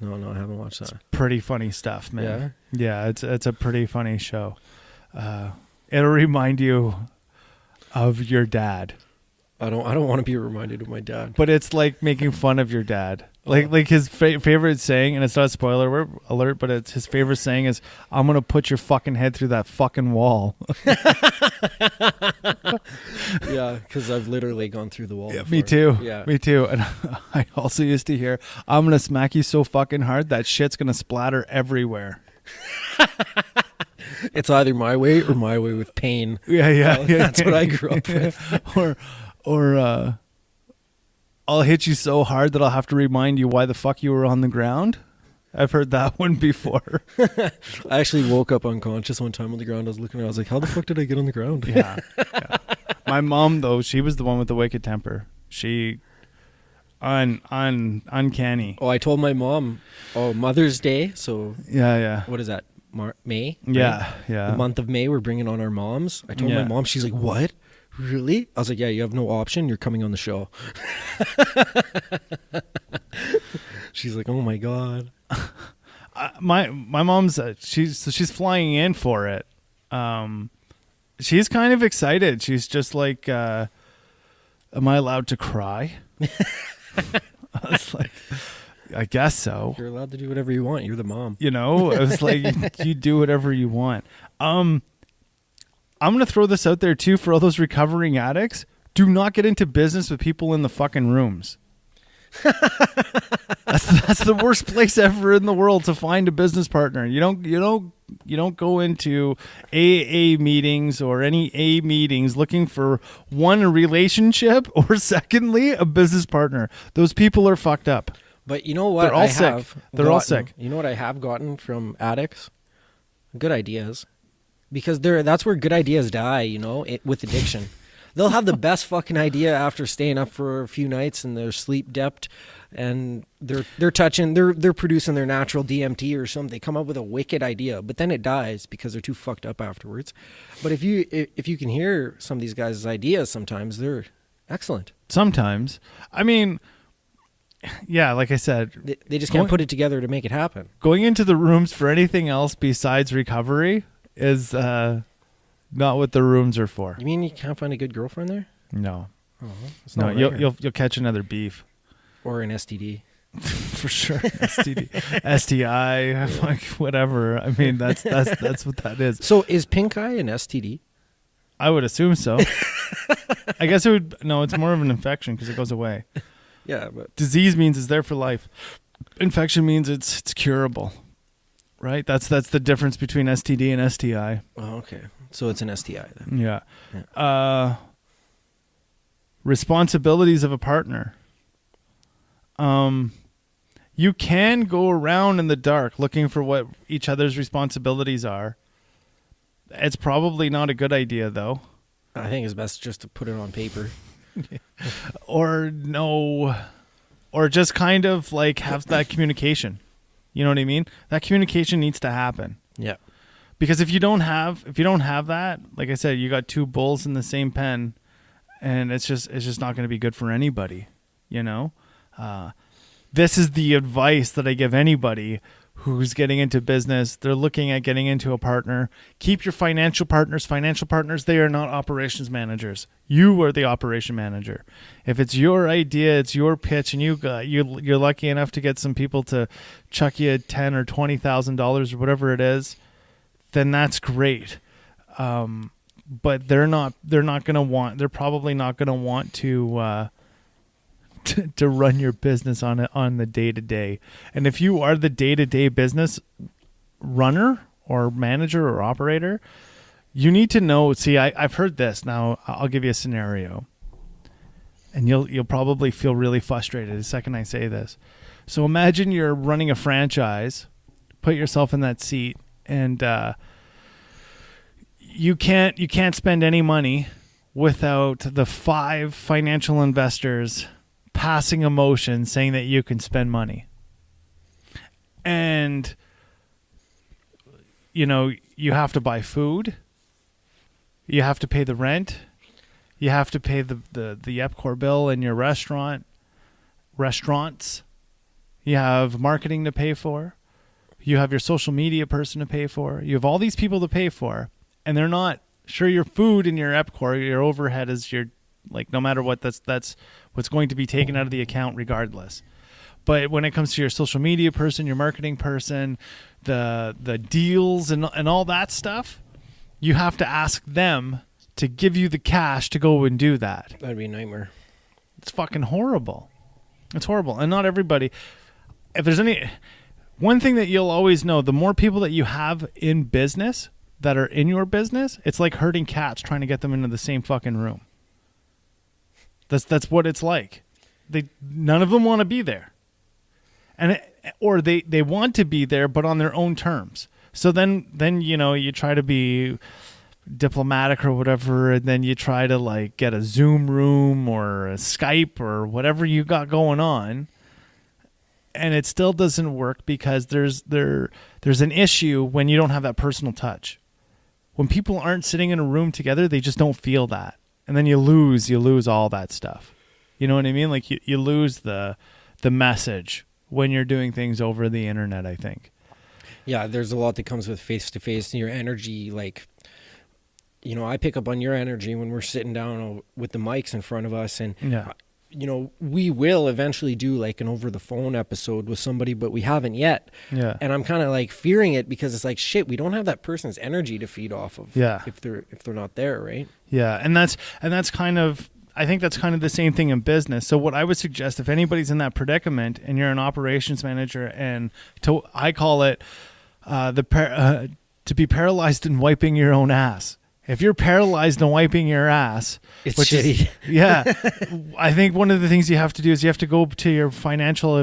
B: No, I haven't watched that.
A: It's pretty funny stuff, man.
B: Yeah.
A: Yeah, it's a pretty funny show. It'll remind you of your dad.
B: I don't want to be reminded of my dad.
A: But it's like making fun of your dad. Like his favorite saying, and it's not a spoiler alert, but it's his favorite saying is, "I'm gonna put your fucking head through that fucking wall."
B: Yeah, because I've literally gone through the wall.
A: Yeah,
B: before.
A: me too.
B: Yeah,
A: me too. And I also used to hear, "I'm gonna smack you so fucking hard that shit's gonna splatter everywhere."
B: It's either my way or my way with pain.
A: Yeah.
B: That's what I grew up with.
A: Or I'll hit you so hard that I'll have to remind you why the fuck you were on the ground. I've heard that one before.
B: I actually woke up unconscious one time on the ground. I was looking around. I was like, how the fuck did I get on the ground?
A: Yeah. My mom, though, she was the one with the wicked temper. uncanny.
B: Oh, I told my mom. Oh, Mother's Day. So
A: Yeah.
B: what is that? May?
A: Yeah,
B: Right?
A: yeah.
B: The month of May, we're bringing on our moms. I told my mom. She's like, "What? Really?" I was like, "Yeah, you have no option. You're coming on the show." She's like, "Oh my god."
A: My mom's she's flying in for it. She's kind of excited. She's just like, am I allowed to cry? I was like, I guess so.
B: You're allowed to do whatever you want. You're the mom.
A: You know, I was like, you do whatever you want. I'm going to throw this out there too for all those recovering addicts. Do not get into business with people in the fucking rooms. That's the worst place ever in the world to find a business partner. You don't go into AA meetings or any A meetings looking for one, a relationship, or secondly, a business partner. Those people are fucked up.
B: But you know what?
A: They're all sick. They're all sick.
B: You know what I have gotten from addicts? Good ideas. Because that's where good ideas die, you know, with addiction. They'll have the best fucking idea after staying up for a few nights and they're sleep deprived and they're producing their natural DMT or something. They come up with a wicked idea, but then it dies because they're too fucked up afterwards. But if you can hear some of these guys' ideas, sometimes they're excellent.
A: Sometimes. I mean, yeah, like I said,
B: they just can't put it together to make it happen.
A: Going into the rooms for anything else besides recovery is not what the rooms are for.
B: You mean you can't find a good girlfriend there?
A: No.
B: Oh,
A: No, you'll catch another beef.
B: Or an STD.
A: For sure. STD. STI, like whatever. I mean, that's what that is.
B: So is pink eye an STD?
A: I would assume so. I guess it would. No, it's more of an infection because it goes away.
B: Yeah, but
A: disease means it's there for life. Infection means it's curable. Right? That's the difference between STD and STI.
B: Oh, okay. So it's an STI then.
A: Yeah. Responsibilities of a partner. You can go around in the dark looking for what each other's responsibilities are. It's probably not a good idea, though.
B: I think it's best just to put it on paper.
A: Or just kind of like have that communication. You know what I mean? That communication needs to happen.
B: Yeah.
A: Because if you don't have that, like I said, you got two bulls in the same pen, and it's just not going to be good for anybody. You know, this is the advice that I give anybody who's getting into business. They're looking at getting into a partner. Keep your financial partners. Financial partners, they are not operations managers. You are the operation manager. If it's your idea, it's your pitch, and you're lucky enough to get some people to chuck you $10,000 or $20,000 or whatever it is, then that's great. But they're probably not going to want to run your business on the day-to-day. And if you are the day-to-day business runner or manager or operator, you need to know. See, I've heard this. Now I'll give you a scenario, and you'll probably feel really frustrated the second I say this. So imagine you're running a franchise. Put yourself in that seat, and you can't spend any money without the 5 financial investors passing a motion saying that you can spend money. And you have to buy food, you have to pay the rent, you have to pay the EPCOR bill in your restaurants, you have marketing to pay for, you have your social media person to pay for, you have all these people to pay for, and they're not sure your food and your EPCOR, your overhead is your, like, no matter what, that's what's going to be taken out of the account regardless. But when it comes to your social media person, your marketing person, the deals and all that stuff, you have to ask them to give you the cash to go and do that.
B: That'd be a nightmare.
A: It's fucking horrible. It's horrible. And not everybody, if there's one thing that you'll always know, the more people that you have in business that are in your business, it's like herding cats trying to get them into the same fucking room. That's what it's like. None of them want to be there, or they want to be there, but on their own terms. So then you try to be, diplomatic or whatever, and then you try to like get a Zoom room or a Skype or whatever you got going on, and it still doesn't work because there's an issue when you don't have that personal touch. When people aren't sitting in a room together, they just don't feel that, and then you lose all that stuff. You know what I mean? Like you lose the message when you're doing things over the internet, I think.
B: Yeah, there's a lot that comes with face-to-face and your energy. Like, you know, I pick up on your energy when we're sitting down with the mics in front of us. And, you know, we will eventually do like an over-the-phone episode with somebody, but we haven't yet.
A: Yeah.
B: And I'm kind of like fearing it because it's like, shit, we don't have that person's energy to feed off of if they're not there, right?
A: Yeah, and that's kind of... I think that's kind of the same thing in business. So what I would suggest, if anybody's in that predicament and you're an operations manager, and I call it to be paralyzed and wiping your own ass. If you're paralyzed and wiping your ass,
B: it's shitty.
A: I think one of the things you have to do is you have to go to your financial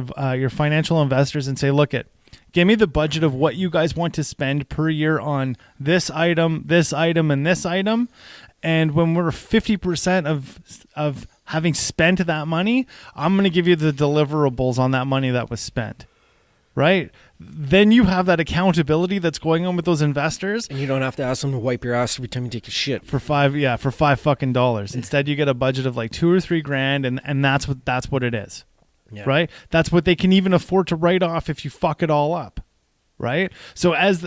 A: investors and say, look, give me the budget of what you guys want to spend per year on this item, and this item. And when we're 50% of having spent that money, I'm going to give you the deliverables on that money that was spent, right? Then you have that accountability that's going on with those investors.
B: And you don't have to ask them to wipe your ass every time you take a shit.
A: For $5 fucking dollars. Instead, you get a budget of like $2,000 or $3,000, and that's what it is, right? That's what they can even afford to write off if you fuck it all up, right? So as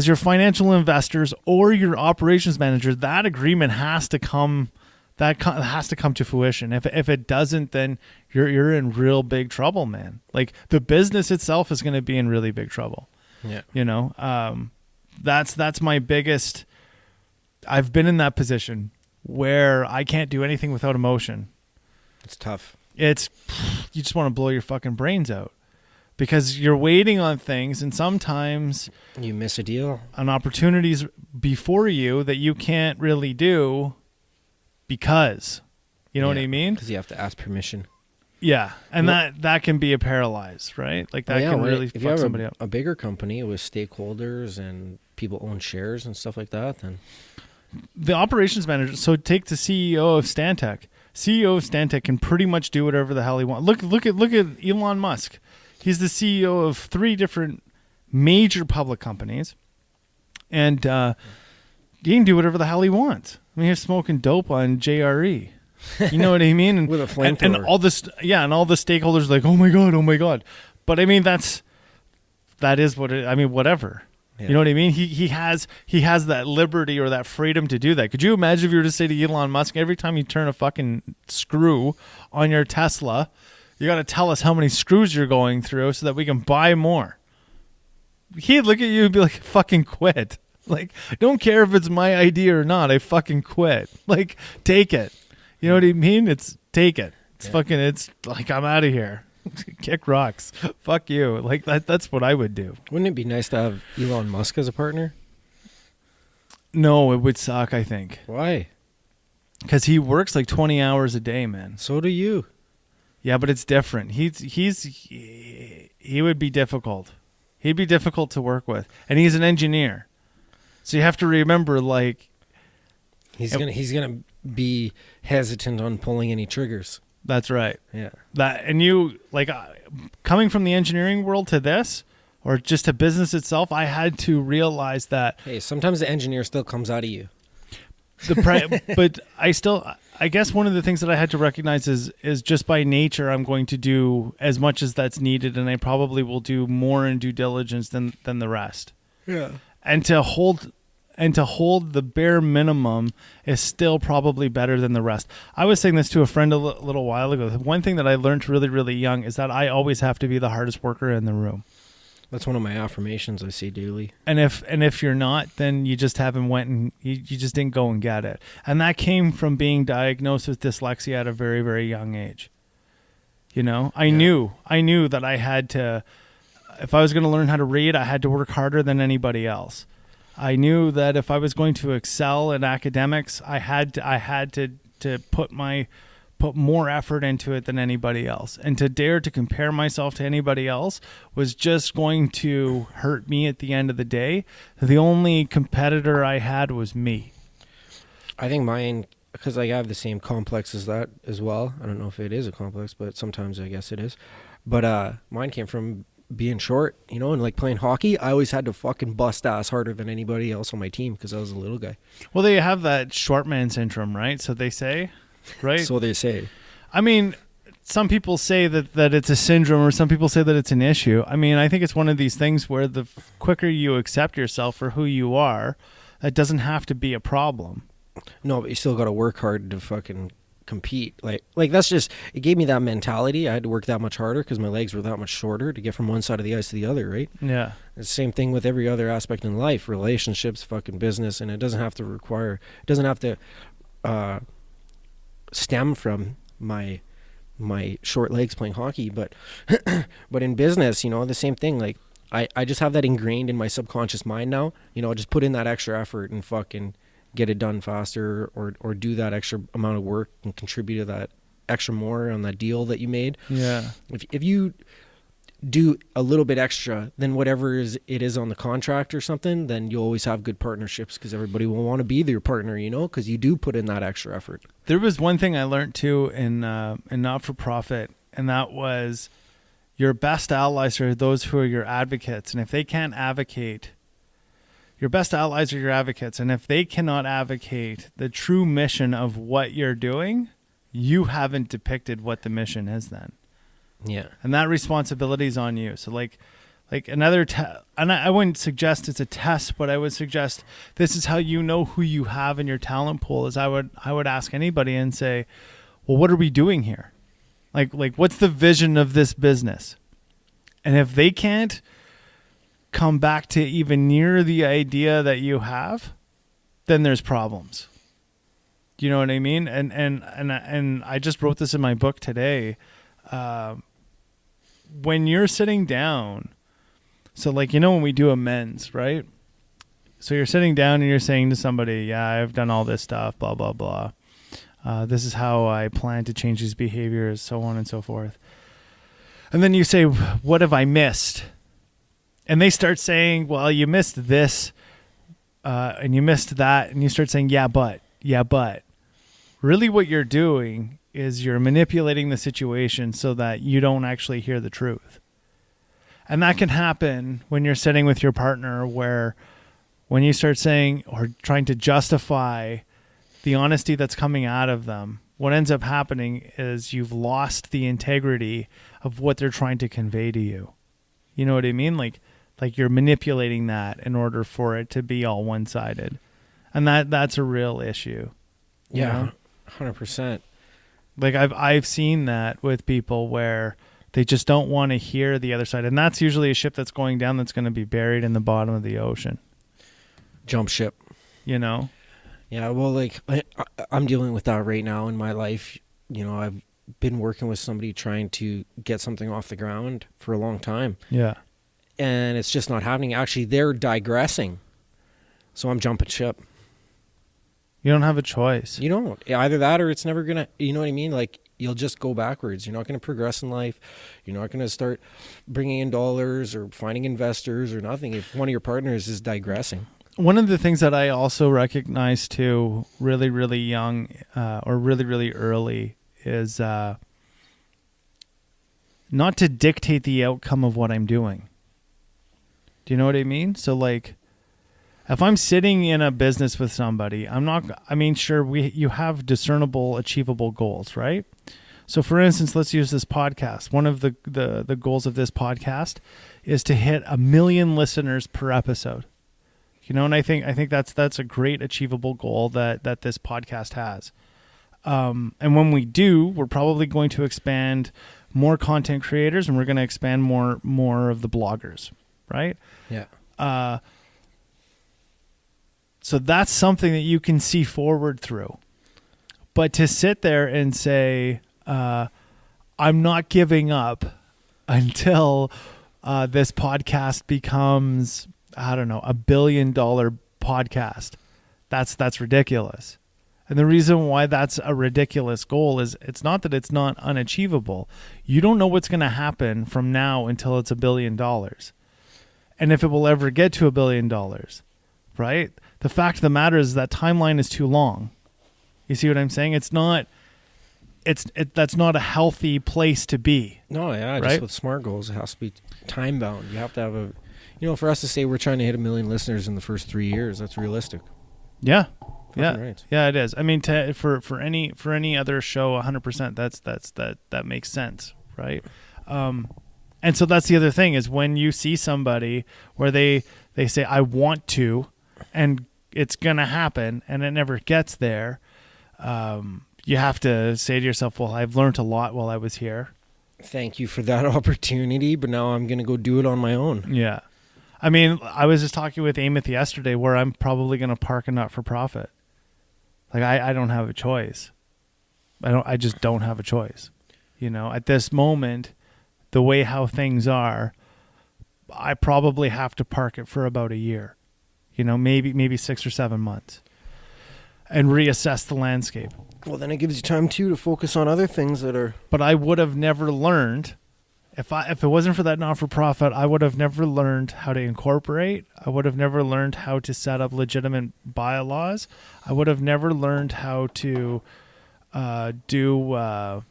A: your financial investors or your operations manager, that agreement has to come to fruition. If it doesn't, then you're in real big trouble, man. Like the business itself is going to be in really big trouble.
B: Yeah.
A: You know, that's my biggest. I've been in that position where I can't do anything without emotion.
B: It's tough.
A: You just want to blow your fucking brains out. Because you're waiting on things, and sometimes
B: you miss a deal,
A: on opportunities before you that you can't really do because, you know what I mean?
B: Because you have to ask permission.
A: Yeah, and that can be a paralyze, right? Like that can really fuck somebody up.
B: A bigger company with stakeholders and people own shares and stuff like that, then
A: the operations manager. So take the CEO of Stantec. CEO of Stantec can pretty much do whatever the hell he wants. Look at Elon Musk. He's the CEO of 3 different major public companies, and he can do whatever the hell he wants. I mean, he's smoking dope on JRE. You know what I mean? And,
B: with a flamethrower.
A: And all this, and all the stakeholders are like, oh my god. But I mean, that is what it. I mean, whatever. Yeah. You know what I mean? He has that liberty or that freedom to do that. Could you imagine if you were to say to Elon Musk, every time you turn a fucking screw on your Tesla, you got to tell us how many screws you're going through so that we can buy more. He'd look at you and be like, fucking quit. Like, don't care if it's my idea or not. I fucking quit. Like, take it. You know what I mean? Take it. It's like, I'm out of here. Kick rocks. Fuck you. Like, that's what I would do.
B: Wouldn't it be nice to have Elon Musk as a partner?
A: No, it would suck, I think.
B: Why?
A: Because he works like 20 hours a day, man.
B: So do you.
A: Yeah, but it's different. He would be difficult. He'd be difficult to work with, and he's an engineer, so you have to remember, like,
B: he's gonna be hesitant on pulling any triggers.
A: That's right.
B: Yeah.
A: And you like coming from the engineering world to this, or just to business itself. I had to realize that.
B: Hey, sometimes the engineer still comes out of you.
A: But I guess one of the things that I had to recognize is just by nature, I'm going to do as much as that's needed, and I probably will do more in due diligence than the rest.
B: Yeah.
A: And to hold the bare minimum is still probably better than the rest. I was saying this to a friend a little while ago. One thing that I learned really, really young is that I always have to be the hardest worker in the room.
B: That's one of my affirmations I see daily.
A: And if you're not, then you just haven't went and you just didn't go and get it. And that came from being diagnosed with dyslexia at a very, very young age. You know, I knew that I had to, if I was going to learn how to read, I had to work harder than anybody else. I knew that if I was going to excel in academics, I had to put put more effort into it than anybody else. And to dare to compare myself to anybody else was just going to hurt me at the end of the day. The only competitor I had was me.
B: I think mine, because I have the same complex as that as well. I don't know if it is a complex, but sometimes I guess it is. But mine came from being short, you know, and like playing hockey. I always had to fucking bust ass harder than anybody else on my team because I was a little guy.
A: Well, they have that short man syndrome, right? So they say, right?
B: So they say.
A: I mean, some people say that it's a syndrome, or some people say that it's an issue. I mean, I think it's one of these things where the quicker you accept yourself for who you are, that doesn't have to be a problem.
B: No, but you still got to work hard to fucking compete. Like that's just, it gave me that mentality. I had to work that much harder because my legs were that much shorter to get from one side of the ice to the other, right?
A: Yeah.
B: It's the same thing with every other aspect in life, relationships, fucking business, and it doesn't have to stem from my short legs playing hockey, but but in business, you know, the same thing. Like I just have that ingrained in my subconscious mind now. You know, just put in that extra effort and fucking get it done faster, or do that extra amount of work and contribute to that extra more on that deal that you made.
A: Yeah.
B: If you do a little bit extra than whatever it is on the contract or something, then you'll always have good partnerships because everybody will want to be your partner, you know, because you do put in that extra effort.
A: There was one thing I learned too in not-for-profit, and that was your best allies are those who are your advocates. And if they can't advocate, your best allies are your advocates. And if they cannot advocate the true mission of what you're doing, you haven't depicted what the mission is then.
B: Yeah.
A: And that responsibility is on you. So like another and I wouldn't suggest it's a test, but I would suggest this is how you know who you have in your talent pool. Is I would ask anybody and say, well, what are we doing here? Like what's the vision of this business? And if they can't come back to even near the idea that you have, then there's problems. You know what I mean? And I just wrote this in my book today. When you're sitting down, so like, you know, when we do amends, right? So you're sitting down and you're saying to somebody, yeah, I've done all this stuff, blah, blah, blah. This is how I plan to change these behaviors, so on and so forth. And then you say, what have I missed? And they start saying, well, you missed this, and you missed that. And you start saying, yeah, but. Really what you're doing is you're manipulating the situation so that you don't actually hear the truth. And that can happen when you're sitting with your partner, where when you start saying or trying to justify the honesty that's coming out of them, what ends up happening is you've lost the integrity of what they're trying to convey to you. You know what I mean? Like you're manipulating that in order for it to be all one-sided. And that's a real issue.
B: Yeah, 100%.
A: Like I've seen that with people where they just don't want to hear the other side. And that's usually a ship that's going down that's going to be buried in the bottom of the ocean.
B: Jump ship.
A: You know?
B: Yeah, well, like I'm dealing with that right now in my life. You know, I've been working with somebody trying to get something off the ground for a long time.
A: Yeah.
B: And it's just not happening. Actually, they're digressing. So I'm jumping ship.
A: You don't have a choice.
B: You don't. Either that or it's never going to, you know what I mean? Like, you'll just go backwards. You're not going to progress in life. You're not going to start bringing in dollars or finding investors or nothing if one of your partners is digressing.
A: One of the things that I also recognize too, really, really young or really, really early is not to dictate the outcome of what I'm doing. Do you know what I mean? So like, if I'm sitting in a business with somebody, you have discernible, achievable goals, right? So for instance, let's use this podcast. One of the goals of this podcast is to hit 1 million listeners per episode. You know, and I think that's a great achievable goal that this podcast has. And when we do, we're probably going to expand more content creators, and we're going to expand more of the bloggers, right?
B: Yeah.
A: So that's something that you can see forward through. But to sit there and say, I'm not giving up until this podcast becomes, I don't know, $1 billion podcast, that's ridiculous. And the reason why that's a ridiculous goal is it's not that it's not unachievable. You don't know what's going to happen from now until it's $1 billion. And if it will ever get to $1 billion, right? The fact of the matter is that timeline is too long. You see what I'm saying? That's not a healthy place to be.
B: No, yeah,
A: right?
B: Just with SMART goals, it has to be time bound. You have to have for us to say we're trying to hit 1 million listeners in the first 3 years, that's realistic.
A: Yeah.
B: Fucking right.
A: Yeah, it is. I mean, for any other show, 100%, that makes sense, right? And so that's the other thing is when you see somebody where they say I want to, and it's gonna happen, and it never gets there. You have to say to yourself, well, I've learned a lot while I was here.
B: Thank you for that opportunity, but now I'm gonna go do it on my own.
A: Yeah, I mean, I was just talking with Amos yesterday, where I'm probably gonna park a not-for-profit. Like I don't have a choice. I just don't have a choice. At this moment, the way how things are, I probably have to park it for about a year. Maybe 6 or 7 months, and reassess the landscape.
B: Well, then it gives you time too to focus on other things that are.
A: But I would have never learned if it wasn't for that not-for-profit. I would have never learned how to incorporate. I would have never learned how to set up legitimate bylaws. I would have never learned how to to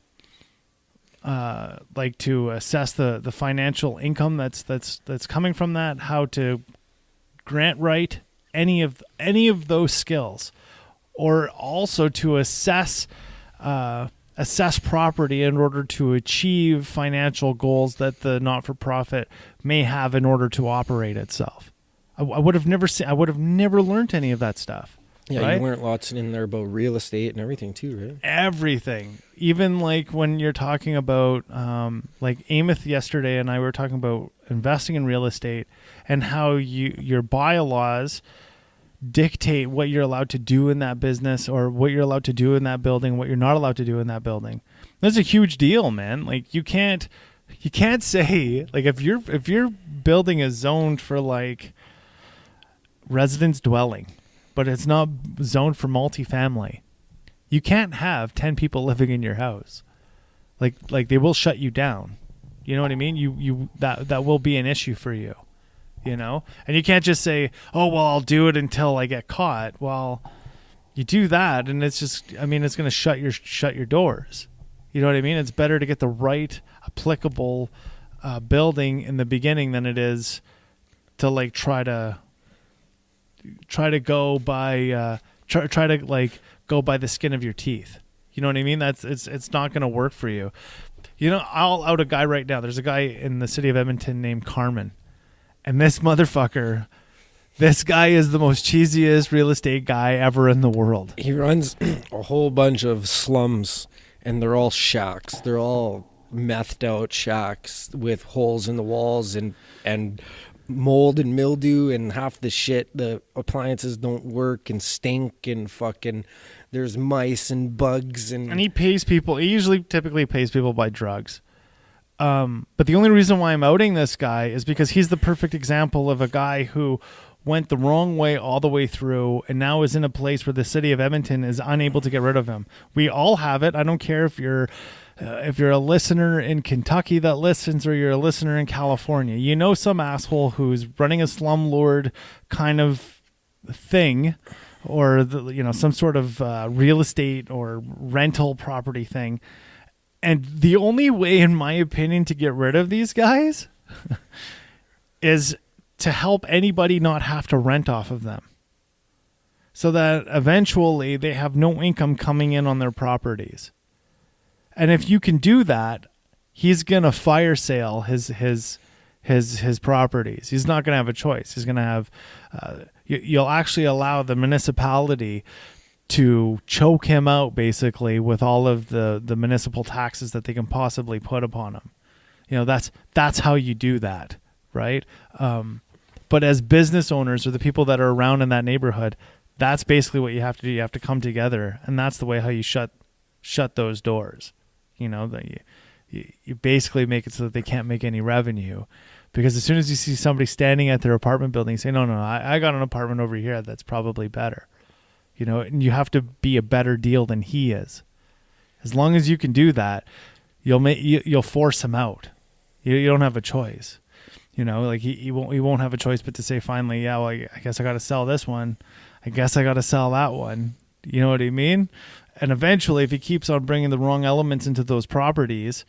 A: assess the financial income that's coming from that. How to grant write any of those skills, or also to assess property in order to achieve financial goals that the not-for-profit may have in order to operate itself. I would have never learned any of that stuff.
B: Yeah,
A: right?
B: You learned lots in there about real estate and everything too, right?
A: Everything. Even like when you're talking about, like Amos yesterday and I were talking about investing in real estate and how your bylaws dictate what you're allowed to do in that business, or what you're allowed to do in that building, what you're not allowed to do in that building. That's a huge deal, man. Like you can't say, like, if your building is zoned for like residence dwelling, but it's not zoned for multifamily, you can't have 10 people living in your house. Like they will shut you down. You know what I mean? You that will be an issue for you. And you can't just say, oh, well, I'll do it until I get caught. Well, you do that, and it's just, it's going to shut your doors. You know what I mean? It's better to get the right applicable building in the beginning than it is to like try to go by try to like go by the skin of your teeth. You know what I mean? It's not going to work for you. I'll out a guy right now. There's a guy in the city of Edmonton named Carmen. And this motherfucker, this guy is the most cheesiest real estate guy ever in the world.
B: He runs a whole bunch of slums, and they're all shacks. They're all methed out shacks with holes in the walls and mold and mildew, and half the shit, the appliances don't work and stink, and fucking there's mice and bugs. And
A: he pays people. He typically pays people by drugs. But the only reason why I'm outing this guy is because he's the perfect example of a guy who went the wrong way all the way through and now is in a place where the city of Edmonton is unable to get rid of him. We all have it. I don't care if you're a listener in Kentucky that listens, or you're a listener in California. Some asshole who's running a slumlord kind of thing, or some sort of real estate or rental property thing. And the only way, in my opinion, to get rid of these guys is to help anybody not have to rent off of them, so that eventually they have no income coming in on their properties. And if you can do that, he's going to fire sale his properties. He's not going to have a choice. He's going to have you'll actually allow the municipality to choke him out, basically, with all of the municipal taxes that they can possibly put upon him. That's how you do that, right? But as business owners, or the people that are around in that neighborhood, that's basically what you have to do. You have to come together, and that's the way how you shut those doors. That you basically make it so that they can't make any revenue, because as soon as you see somebody standing at their apartment building saying, no, I got an apartment over here that's probably better. You know, and you have to be a better deal than he is. As long as you can do that, you'll force him out. You don't have a choice. You know, like he won't have a choice but to say finally, yeah, well, I guess I got to sell this one. I guess I got to sell that one. You know what I mean? And eventually, if he keeps on bringing the wrong elements into those properties,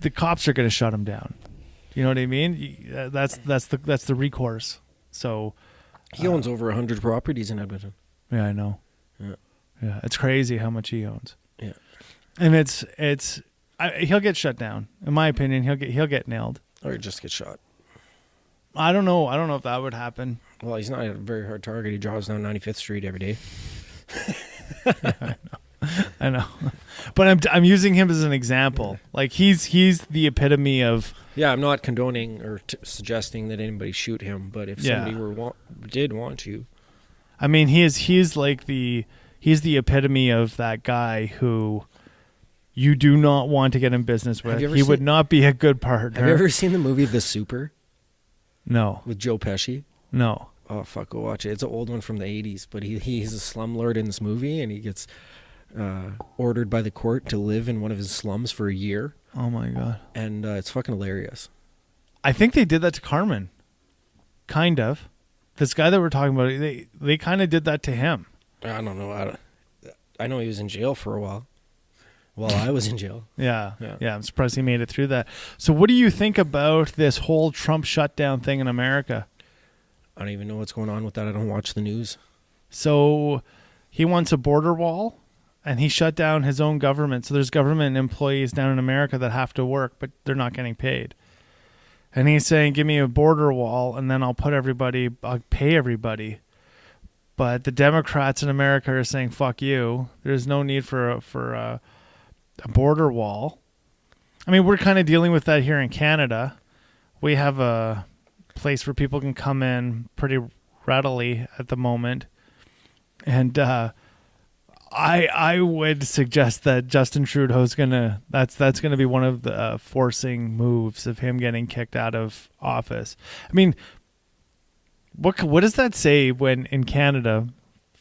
A: the cops are going to shut him down. You know what I mean? That's the recourse. So
B: he owns over 100 properties in Edmonton.
A: Yeah, I know. Yeah, it's crazy how much he owns.
B: Yeah,
A: and he'll get shut down. In my opinion, he'll get nailed
B: or just get shot.
A: I don't know if that would happen.
B: Well, he's not a very hard target. He drives down 95th Street every day.
A: I know, but I'm using him as an example. Like he's the epitome of.
B: Yeah, I'm not condoning or suggesting that anybody shoot him, but if somebody did want to,
A: I mean, he's the epitome of that guy who you do not want to get in business with. He would not be a good partner.
B: Have you ever seen the movie The Super?
A: No.
B: With Joe Pesci?
A: No.
B: Oh, fuck, go watch it. It's an old one from the 80s, but he's a slumlord in this movie, and he gets ordered by the court to live in one of his slums for a year.
A: Oh, my God.
B: And it's fucking hilarious.
A: I think they did that to Carmen. Kind of. This guy that we're talking about, they kind of did that to him.
B: I don't know. I know he was in jail for a while. While I was in jail.
A: Yeah. I'm surprised he made it through that. So what do you think about this whole Trump shutdown thing in America?
B: I don't even know what's going on with that. I don't watch the news.
A: So he wants a border wall, and he shut down his own government. So there's government employees down in America that have to work, but they're not getting paid. And he's saying, give me a border wall, and then I'll pay everybody. But the Democrats in America are saying, fuck you. There's no need for a border wall. I mean, we're kind of dealing with that here in Canada. We have a place where people can come in pretty readily at the moment. And I would suggest that Justin Trudeau's that's gonna be one of the forcing moves of him getting kicked out of office. I mean, what does that say when in Canada,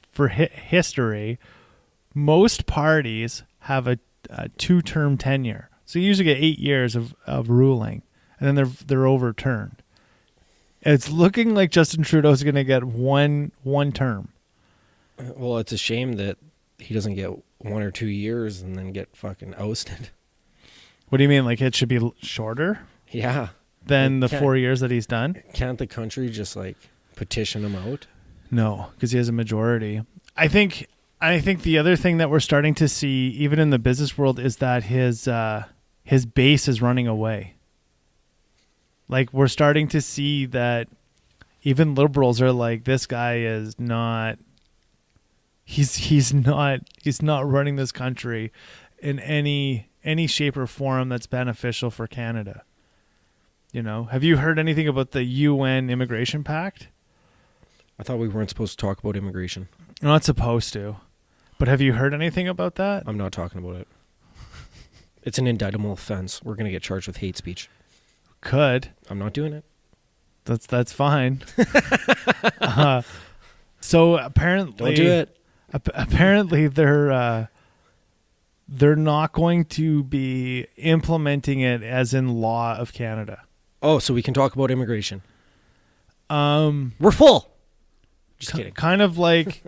A: for history, most parties have a 2-term tenure? So you usually get 8 years of ruling, and then they're overturned. It's looking like Justin Trudeau's going to get one term.
B: Well, it's a shame that he doesn't get 1 or 2 years and then get fucking ousted.
A: What do you mean? Like it should be shorter?
B: Yeah.
A: Than the 4 years that he's done?
B: Can't the country just like petition him out?
A: No, because he has a majority. I think the other thing that we're starting to see, even in the business world, is that his base is running away. Like we're starting to see that even liberals are like, this guy is not. He's not running this country in any shape or form that's beneficial for Canada. You know, have you heard anything about the UN Immigration Pact?
B: I thought we weren't supposed to talk about immigration.
A: You're not supposed to. But have you heard anything about that?
B: I'm not talking about it. It's an indictable offense. We're going to get charged with hate speech.
A: Could.
B: I'm not doing it.
A: That's fine. So apparently,
B: don't do it.
A: Apparently, they're not going to be implementing it as in law of Canada.
B: Oh, so we can talk about immigration.
A: We're
B: full. Just kidding.
A: Kind of like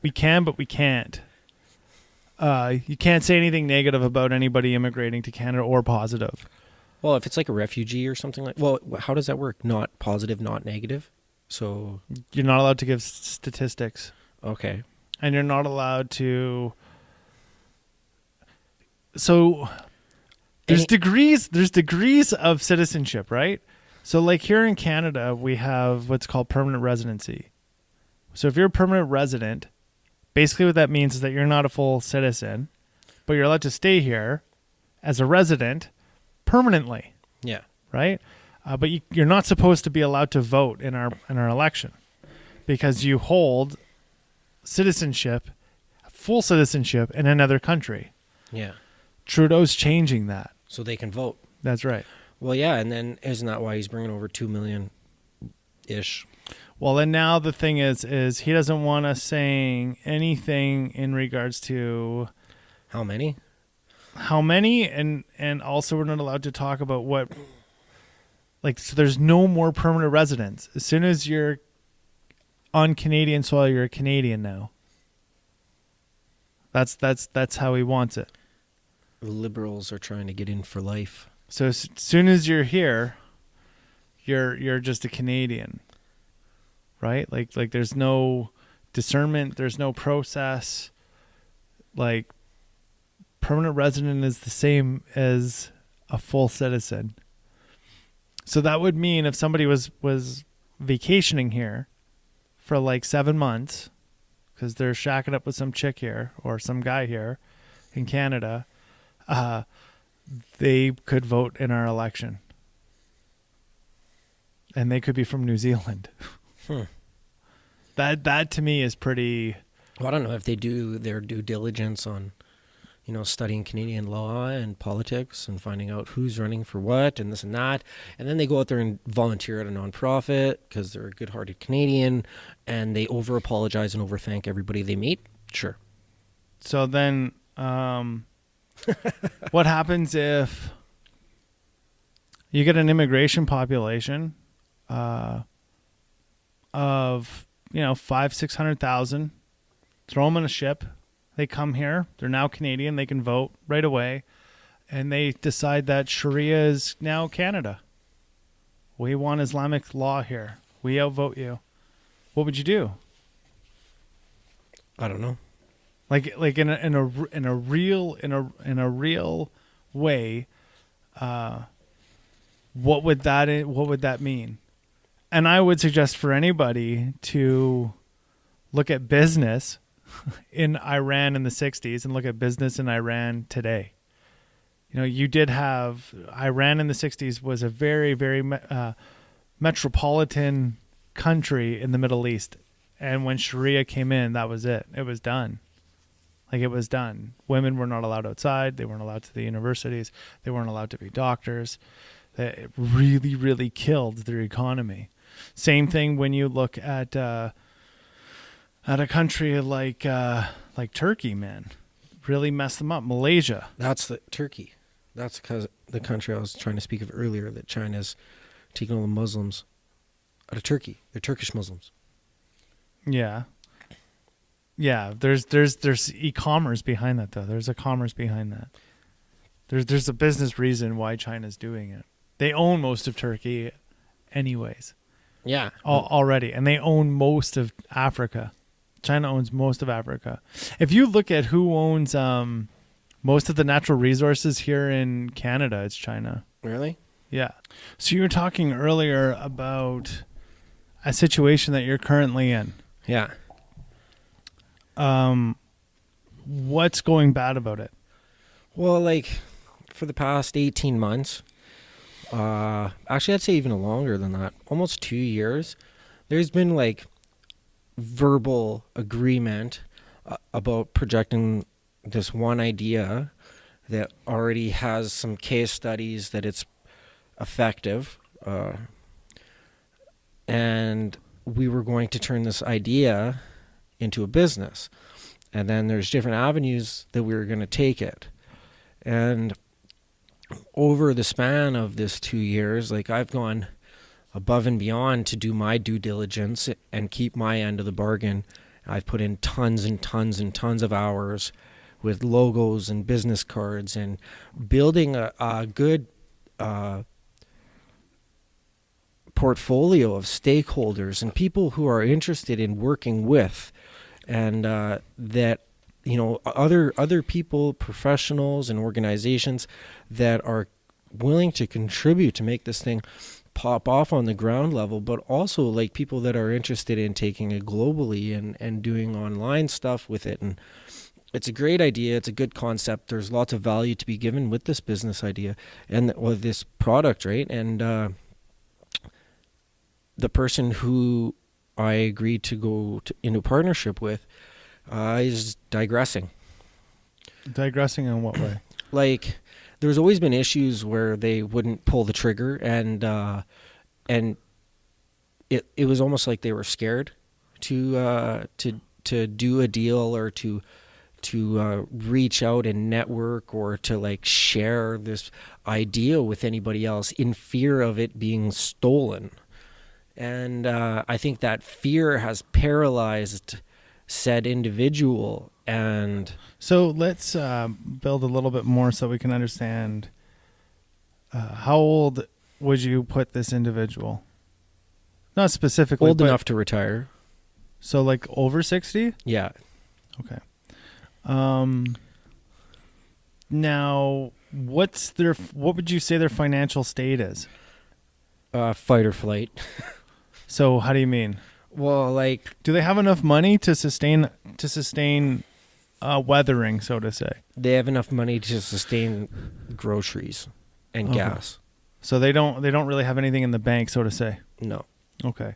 A: we can, but we can't. You can't say anything negative about anybody immigrating to Canada or positive.
B: Well, if it's like a refugee or something like... Well, how does that work? Not positive, not negative? So...
A: You're not allowed to give statistics.
B: Okay.
A: And you're not allowed to... So there's degrees of citizenship, right? So like here in Canada, we have what's called permanent residency. So if you're a permanent resident, basically what that means is that you're not a full citizen, but you're allowed to stay here as a resident permanently.
B: Yeah.
A: Right? But you're not supposed to be allowed to vote in our election because you hold citizenship, full citizenship in another country.
B: Yeah.
A: Trudeau's changing that.
B: So they can vote.
A: That's right.
B: Well, yeah, and then isn't that why he's bringing over 2 million-ish?
A: Well, and now the thing is he doesn't want us saying anything in regards to
B: How many?
A: And also we're not allowed to talk about what, like, so there's no more permanent residence. As soon as you're on Canadian soil, you're a Canadian now. That's how he wants it.
B: Liberals are trying to get in for life.
A: So as soon as you're here, you're just a Canadian, right? Like there's no discernment, there's no process. Like, permanent resident is the same as a full citizen. So that would mean if somebody was vacationing here for like 7 months because they're shacking up with some chick here or some guy here in Canada, they could vote in our election. And they could be from New Zealand. That to me is pretty...
B: Well, I don't know if they do their due diligence on, studying Canadian law and politics and finding out who's running for what and this and that. And then they go out there and volunteer at a nonprofit because they're a good-hearted Canadian, and they over-apologize and over-thank everybody they meet. Sure.
A: So then what happens if you get an immigration population of 500,000-600,000, throw them in a ship, they come here, they're now Canadian, they can vote right away, and they decide that Sharia is now Canada. We want Islamic law here. We outvote you. What would you do?
B: I don't know.
A: Like in a real way, what would that mean? And I would suggest for anybody to look at business in Iran in the 60s and look at business in Iran today. You did have Iran in the 60s was a very, very metropolitan country in the Middle East. And when Sharia came in, that was it. It was done. Like, it was done. Women were not allowed outside. They weren't allowed to the universities. They weren't allowed to be doctors. It really, really killed their economy. Same thing when you look at a country like Turkey, man. Really messed them up. Malaysia.
B: That's Turkey. That's because the country I was trying to speak of earlier, that China's taking all the Muslims out of Turkey. They're Turkish Muslims.
A: Yeah. Yeah, there's e-commerce behind that, though. There's a commerce behind that. There's a business reason why China's doing it. They own most of Turkey anyways.
B: Yeah.
A: Already. And they own most of Africa. China owns most of Africa. If you look at who owns most of the natural resources here in Canada, it's China.
B: Really?
A: Yeah. So you were talking earlier about a situation that you're currently in.
B: Yeah.
A: What's going bad about it?
B: Well, like, for the past 18 months, actually I'd say even longer than that, almost 2 years, there's been like verbal agreement about projecting this one idea that already has some case studies that it's effective, and we were going to turn this idea into a business. And then there's different avenues that we were going to take it. And over the span of this 2 years, like, I've gone above and beyond to do my due diligence and keep my end of the bargain. I've put in tons and tons and tons of hours with logos and business cards and building a good portfolio of stakeholders and people who are interested in working with, and that, other people, professionals and organizations that are willing to contribute to make this thing pop off on the ground level, but also like people that are interested in taking it globally and doing online stuff with it. And it's a great idea. It's a good concept. There's lots of value to be given with this business idea and with this product, right? And the person who I agreed to go into partnership with is digressing.
A: Digressing in what way?
B: Like, there's always been issues where they wouldn't pull the trigger, and it was almost like they were scared to do a deal or to reach out and network or to like share this idea with anybody else in fear of it being stolen. And I think that fear has paralyzed said individual. And
A: so let's build a little bit more so we can understand how old would you put this individual? Not specifically.
B: Old enough to retire.
A: So like over 60?
B: Yeah.
A: Okay. Now, what would you say their financial state is?
B: Fight or flight.
A: So how do you mean?
B: Well, like,
A: do they have enough money to sustain weathering, so to say?
B: They have enough money to sustain groceries and gas.
A: So they don't really have anything in the bank, so to say.
B: No.
A: Okay.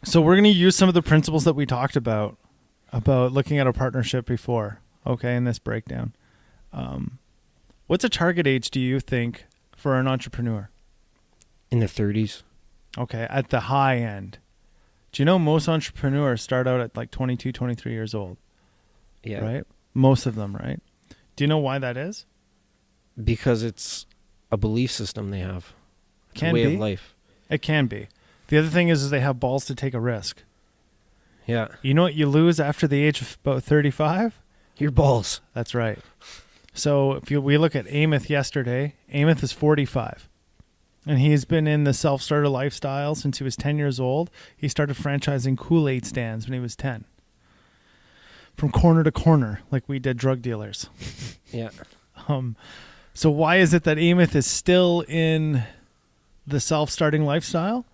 A: So we're going to use some of the principles that we talked about looking at a partnership before, okay, in this breakdown. What's a target age, do you think, for an entrepreneur?
B: In the 30s.
A: Okay, at the high end. Do you know most entrepreneurs start out at like 22, 23 years old?
B: Yeah.
A: Right? Most of them, right? Do you know why that is?
B: Because it's a belief system they have. It's a way of life.
A: It can be. The other thing is they have balls to take a risk.
B: Yeah.
A: You know what you lose after the age of about 35?
B: Your balls.
A: That's right. So if we look at Amos yesterday, Amos is 45. And he's been in the self-starter lifestyle since he was 10 years old. He started franchising Kool-Aid stands when he was 10. From corner to corner, like we did drug dealers.
B: Yeah.
A: So why is it that Amos is still in the self-starting lifestyle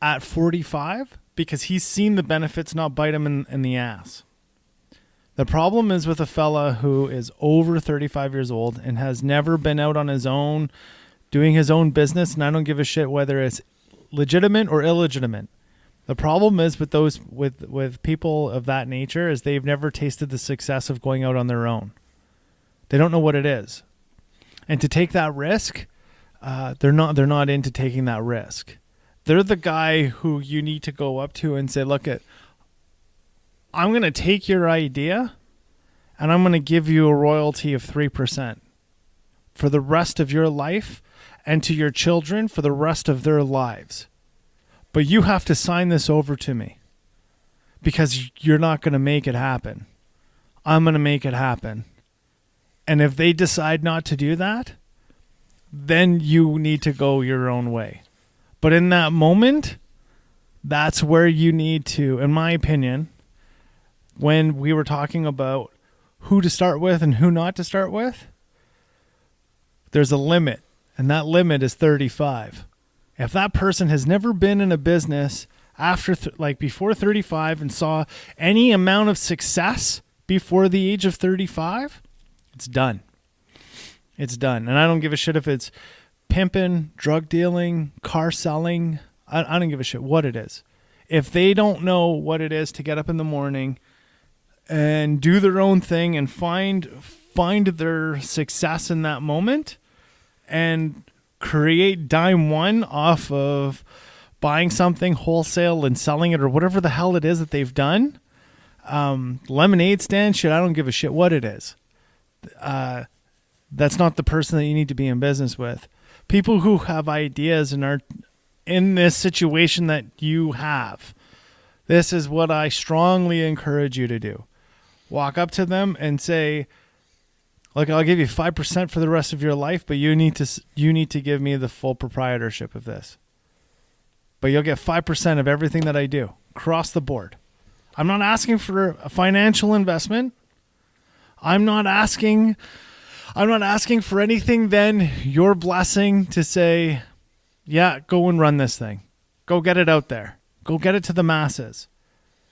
A: at 45? Because he's seen the benefits not bite him in the ass. The problem is with a fella who is over 35 years old and has never been out on his own, doing his own business, and I don't give a shit whether it's legitimate or illegitimate. The problem is with those with people of that nature is they've never tasted the success of going out on their own. They don't know what it is. And to take that risk, they're not into taking that risk. They're the guy who you need to go up to and say, look, I'm going to take your idea and I'm going to give you a royalty of 3% for the rest of your life and to your children for the rest of their lives. But you have to sign this over to me because you're not going to make it happen. I'm going to make it happen. And if they decide not to do that, then you need to go your own way. But in that moment, that's where you need to, in my opinion, when we were talking about who to start with and who not to start with, there's a limit, and that limit is 35. If that person has never been in a business after before 35 and saw any amount of success before the age of 35, it's done. It's done. And I don't give a shit if it's pimping, drug dealing, car selling. I don't give a shit what it is. If they don't know what it is to get up in the morning and do their own thing and find their success in that moment and create dime one off of buying something wholesale and selling it or whatever the hell it is that they've done, lemonade stand, shit, I don't give a shit what it is. That's not the person that you need to be in business with. People who have ideas and are in this situation that you have, this is what I strongly encourage you to do. Walk up to them and say, look, I'll give you 5% for the rest of your life, but you need to give me the full proprietorship of this. But you'll get 5% of everything that I do, across the board. I'm not asking for a financial investment. I'm not asking for anything than your blessing to say, yeah, go and run this thing. Go get it out there. Go get it to the masses.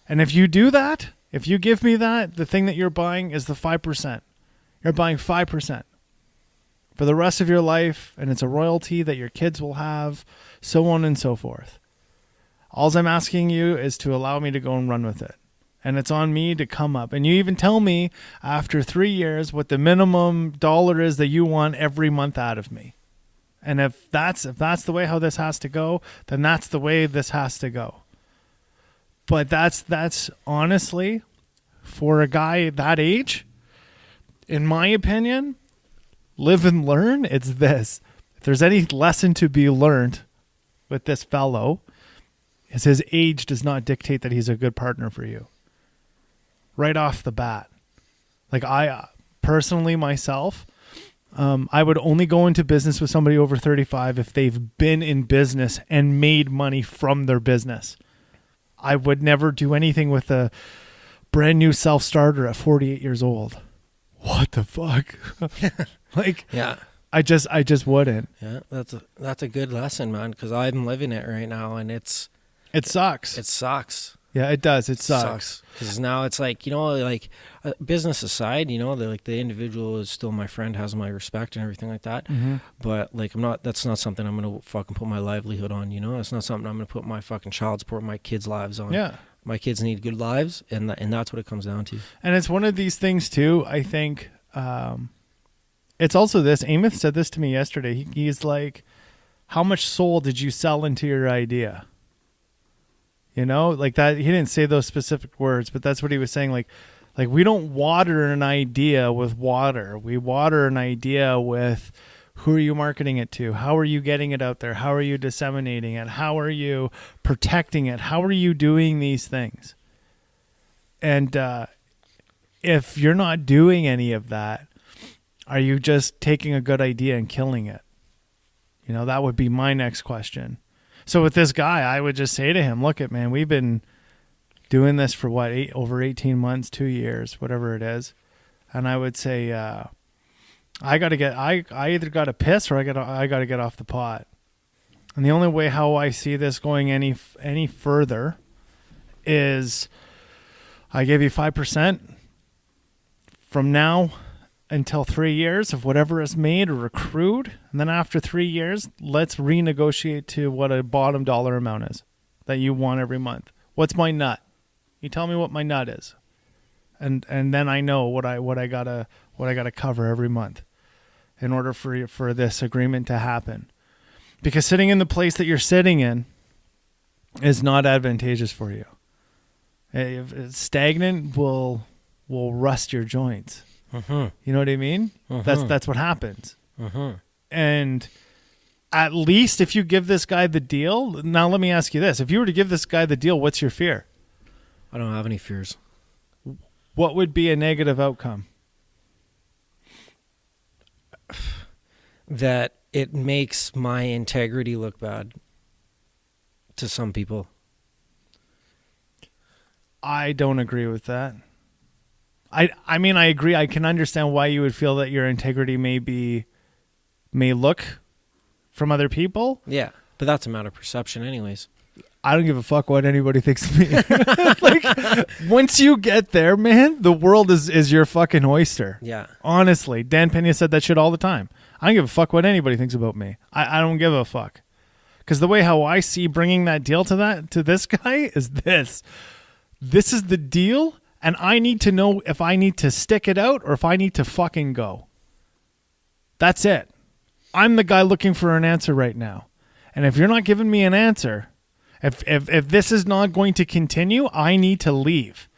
A: And if you do that, if you give me that, the thing that you're buying is the 5%. You're buying 5% for the rest of your life, and it's a royalty that your kids will have, so on and so forth. All I'm asking you is to allow me to go and run with it. And it's on me to come up. And you even tell me after 3 years what the minimum dollar is that you want every month out of me. And if that's the way how this has to go, then that's the way this has to go. But that's honestly, for a guy that age, in my opinion, live and learn, it's this. If there's any lesson to be learned with this fellow, is his age does not dictate that he's a good partner for you. Right off the bat. Like I personally myself, I would only go into business with somebody over 35 if they've been in business and made money from their business. I would never do anything with a brand new self-starter at 48 years old. What the fuck? Like,
B: Yeah.
A: I just wouldn't.
B: Yeah, that's a good lesson, man, because I'm living it right now, and
A: It sucks.
B: it sucks.
A: Yeah, it does. It sucks.
B: Because now it's like, like business aside, the individual is still my friend, has my respect and everything like that.
A: Mm-hmm.
B: But like, that's not something I'm going to fucking put my livelihood on, It's not something I'm going to put my fucking child support, my kids' lives on.
A: Yeah.
B: My kids need good lives, and that's what it comes down to.
A: And it's one of these things too, I think, it's also this. Amos said this to me yesterday. He's like, how much soul did you sell into your idea? Like that. He didn't say those specific words, but that's what he was saying. Like we don't water an idea with water. We water an idea with who are you marketing it to? How are you getting it out there? How are you disseminating it? How are you protecting it? How are you doing these things? And if you're not doing any of that, are you just taking a good idea and killing it? That would be my next question. So with this guy, I would just say to him, look it, man, we've been doing this for over 18 months, 2 years, whatever it is. And I would say, I either got to piss or I got to get off the pot. And the only way how I see this going any further is I give you 5% from now until 3 years of whatever is made or accrued. And then after 3 years, let's renegotiate to what a bottom dollar amount is that you want every month. What's my nut? You tell me what my nut is. And then I know what I gotta cover every month in order for this agreement to happen. Because sitting in the place that you're sitting in is not advantageous for you. If it's stagnant will rust your joints.
B: Mm-hmm.
A: You know what I mean?
B: Mm-hmm.
A: That's what happens.
B: Mm-hmm.
A: And at least if you give this guy the deal, now let me ask you this. If you were to give this guy the deal, what's your fear?
B: I don't have any fears.
A: What would be a negative outcome?
B: That it makes my integrity look bad to some people.
A: I don't agree with that. I mean, I agree. I can understand why you would feel that your integrity may look from other people.
B: Yeah, but that's a matter of perception anyways.
A: I don't give a fuck what anybody thinks of me. Like, once you get there, man, the world is your fucking oyster.
B: Yeah.
A: Honestly, Dan Pena said that shit all the time. I don't give a fuck what anybody thinks about me. I don't give a fuck. Because the way how I see bringing that deal to this guy is this. This is the deal, and I need to know if I need to stick it out or if I need to fucking go. That's it. I'm the guy looking for an answer right now. And if you're not giving me an answer, if this is not going to continue, I need to leave.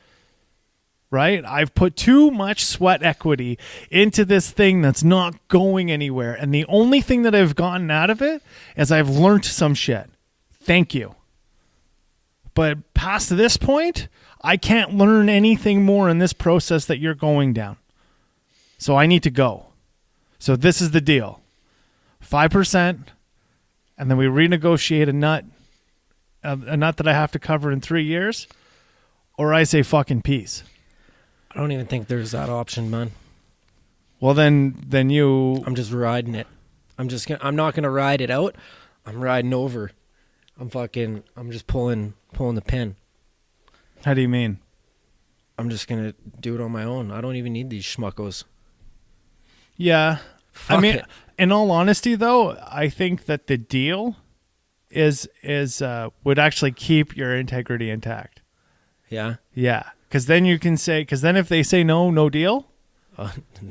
A: Right? I've put too much sweat equity into this thing that's not going anywhere. And the only thing that I've gotten out of it is I've learned some shit. Thank you. But past this point, I can't learn anything more in this process that you're going down. So I need to go. So this is the deal. 5%, and then we renegotiate a nut that I have to cover in 3 years, or I say fucking peace.
B: I don't even think there's that option, man.
A: Well, then you...
B: I'm just riding it. I'm not gonna ride it out. I'm riding over. I'm just pulling the pin.
A: How do you mean?
B: I'm just gonna do it on my own. I don't even need these schmuckos.
A: Yeah.
B: Fuck it.
A: In all honesty, though, I think that the deal is would actually keep your integrity intact.
B: Yeah.
A: Yeah. Because then you can say, because then if they say no deal,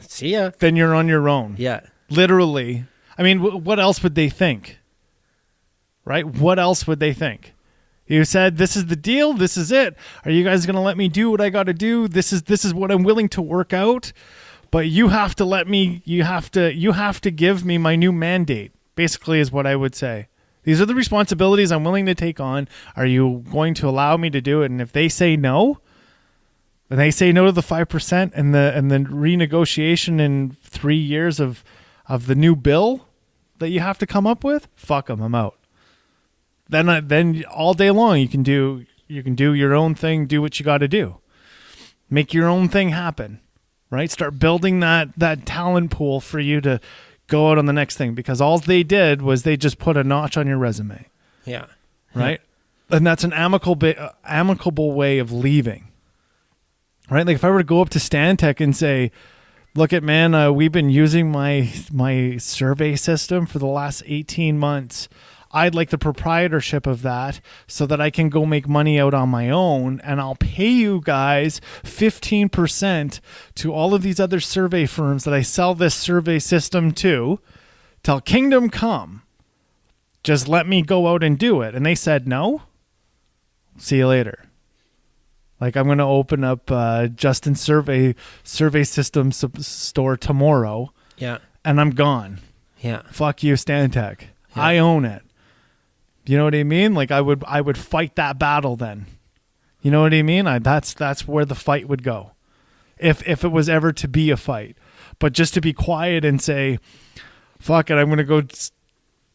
B: See ya.
A: then you're on your own.
B: Yeah.
A: Literally. I mean, what else would they think? Right? What else would they think? You said, this is the deal. This is it. Are you guys going to let me do what I got to do? This is what I'm willing to work out. But you have to let me, you have to give me my new mandate, basically is what I would say. These are the responsibilities I'm willing to take on. Are you going to allow me to do it? And if they say no, and they say no to the 5% and the renegotiation in 3 years of the new bill that you have to come up with, fuck them, I'm out. Then all day long you can do your own thing, do what you got to do, make your own thing happen, right? Start building that talent pool for you to go out on the next thing, because all they did was they just put a notch on your resume.
B: Yeah.
A: Right. And that's an amicable way of leaving. Right. Like if I were to go up to Stantec and say, look at man, we've been using my survey system for the last 18 months. I'd like the proprietorship of that so that I can go make money out on my own, and I'll pay you guys 15% to all of these other survey firms that I sell this survey system to till kingdom come. Just let me go out and do it. And they said no. See you later. Like I'm going to open up Justin survey system store tomorrow.
B: Yeah.
A: And I'm gone.
B: Yeah.
A: Fuck you, Stantec.
B: Yeah.
A: I own it. You know what I mean? Like I would fight that battle then. You know what I mean? That's where the fight would go. If it was ever to be a fight. But just to be quiet and say, fuck it, I'm going to go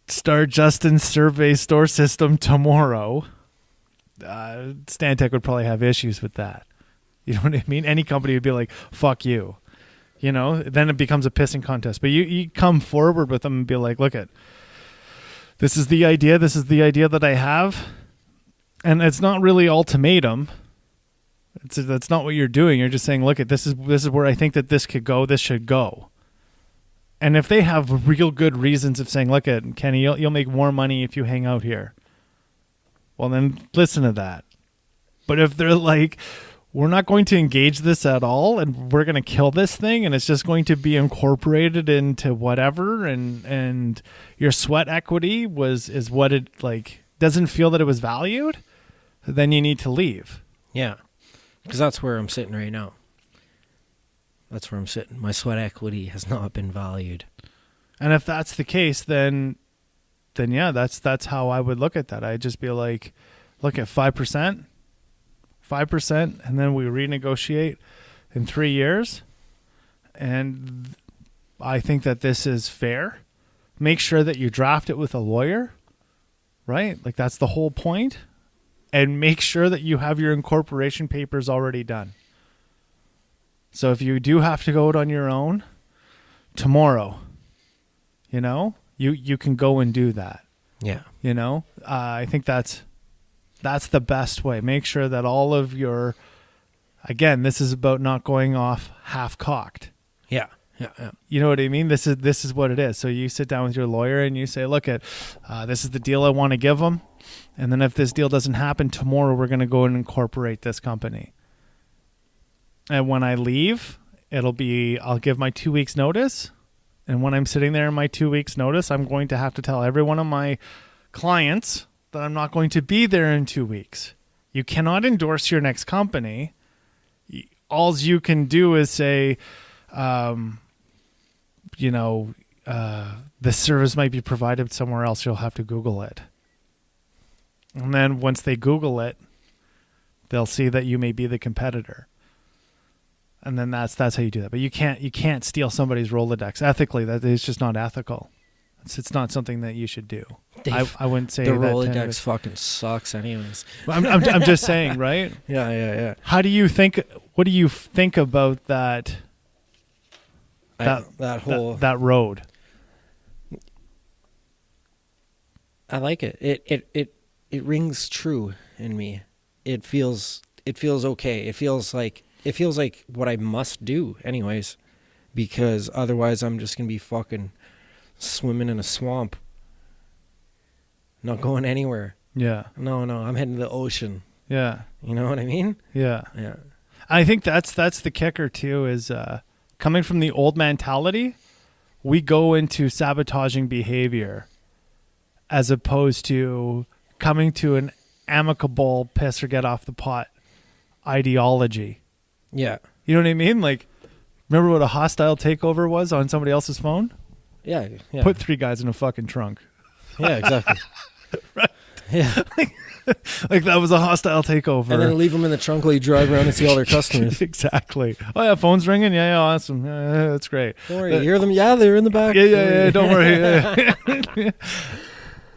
A: start Justin's survey store system tomorrow. Stantec would probably have issues with that. You know what I mean? Any company would be like, fuck you. You know, then it becomes a pissing contest. But you come forward with them and be like, look at, this is the idea that I have. And it's not really ultimatum. That's not what you're doing. You're just saying, look at, this is where I think that this could go, this should go. And if they have real good reasons of saying, look at, Kenny, you'll make more money if you hang out here. Well, then listen to that. But if they're like, we're not going to engage this at all, and we're going to kill this thing, and it's just going to be incorporated into whatever, and your sweat equity is what it like doesn't feel that it was valued, then you need to leave.
B: Yeah, because that's where I'm sitting right now. That's where I'm sitting. My sweat equity has not been valued.
A: And if that's the case, then yeah, that's how I would look at that. I'd just be like, look at 5%, and then we renegotiate in 3 years. And I think that this is fair. Make sure that you draft it with a lawyer, right? Like that's the whole point. And make sure that you have your incorporation papers already done. So if you do have to go out on your own tomorrow, you know, you can go and do that.
B: Yeah.
A: You know, I think that's the best way. Make sure that all of your, again, this is about not going off half cocked.
B: Yeah. Yeah.
A: You know what I mean? This is what it is. So you sit down with your lawyer and you say, look at, this is the deal I want to give them. And then if this deal doesn't happen tomorrow, we're going to go and incorporate this company. And when I leave, I'll give my 2 weeks notice. And when I'm sitting there in my 2 weeks notice, I'm going to have to tell every one of my clients that I'm not going to be there in 2 weeks. You cannot endorse your next company. All you can do is say, this service might be provided somewhere else. You'll have to Google it. And then once they Google it, they'll see that you may be the competitor. And then that's how you do that. But you can't steal somebody's Rolodex. Ethically, that is just not ethical. It's not something that you should do. I wouldn't say
B: the
A: that.
B: The Rolodex fucking sucks anyways.
A: I'm just saying, right?
B: Yeah.
A: How do you think, what do you think about that that road?
B: I like it. It rings true in me. It feels okay. It feels like what I must do anyways, because otherwise I'm just going to be fucking swimming in a swamp. Not going anywhere.
A: Yeah.
B: No, I'm heading to the ocean.
A: Yeah.
B: You know what I mean?
A: Yeah.
B: Yeah.
A: I think that's the kicker too, is coming from the old mentality we go into sabotaging behavior as opposed to coming to an amicable piss or get off the pot ideology.
B: Yeah.
A: You know what I mean? Like, remember what a hostile takeover was on somebody else's phone?
B: Yeah.
A: Put 3 guys in a fucking trunk.
B: Yeah, exactly.
A: Right.
B: Yeah.
A: Like that was a hostile takeover.
B: And then leave them in the trunk while you drive around and see all their customers.
A: Exactly. Oh yeah, phone's ringing. Yeah, awesome. Yeah, that's great.
B: Don't worry, you hear them? Yeah, they're in the back.
A: Yeah. Don't worry.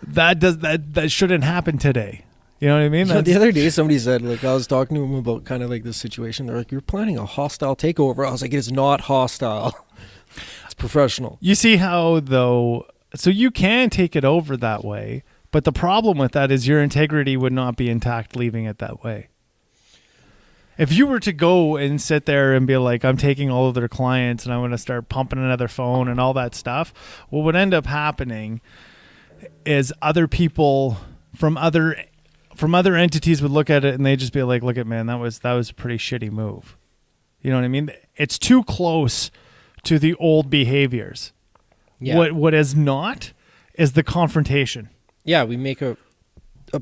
A: That shouldn't happen today. You know what I mean?
B: The other day, somebody said, like, I was talking to them about kind of like this situation. They're like, "You're planning a hostile takeover." I was like, "It's not hostile. It's professional."
A: You see how though? So you can take it over that way. But the problem with that is your integrity would not be intact leaving it that way. If you were to go and sit there and be like, I'm taking all of their clients and I'm going to start pumping another phone and all that stuff, what would end up happening is other people from other entities would look at it and they just be like, look at, man, that was a pretty shitty move. You know what I mean? It's too close to the old behaviors.
B: Yeah.
A: What is not is the confrontation.
B: Yeah, we make a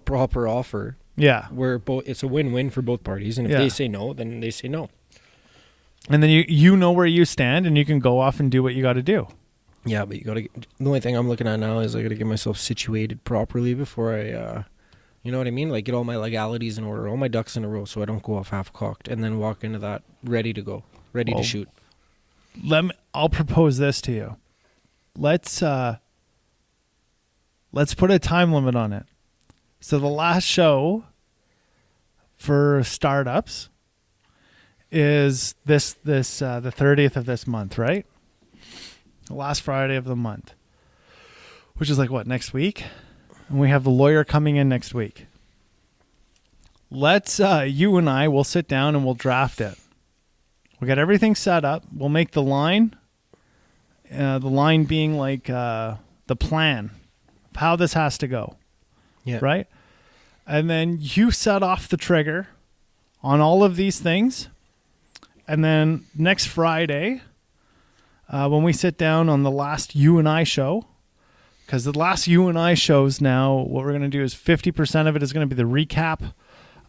B: proper offer.
A: Yeah.
B: Where it's a win-win for both parties. And if they say no, then they say no.
A: And then you know where you stand and you can go off and do what you got to do.
B: Yeah, but the only thing I'm looking at now is I got to get myself situated properly before I, you know what I mean? Like get all my legalities in order, all my ducks in a row so I don't go off half-cocked and then walk into that ready to go, ready to shoot.
A: I'll propose this to you. Let's put a time limit on it. So the last show for startups is the 30th of this month, right? The last Friday of the month, which is like what, next week? And we have the lawyer coming in next week. Let's you and I will sit down and we'll draft it. We'll get everything set up. We'll make the line being like the plan of how this has to go.
B: Yeah.
A: Right? And then you set off the trigger on all of these things. And then next Friday, when we sit down on the last You and I show, because the last You and I shows now, what we're going to do is 50% of it is going to be the recap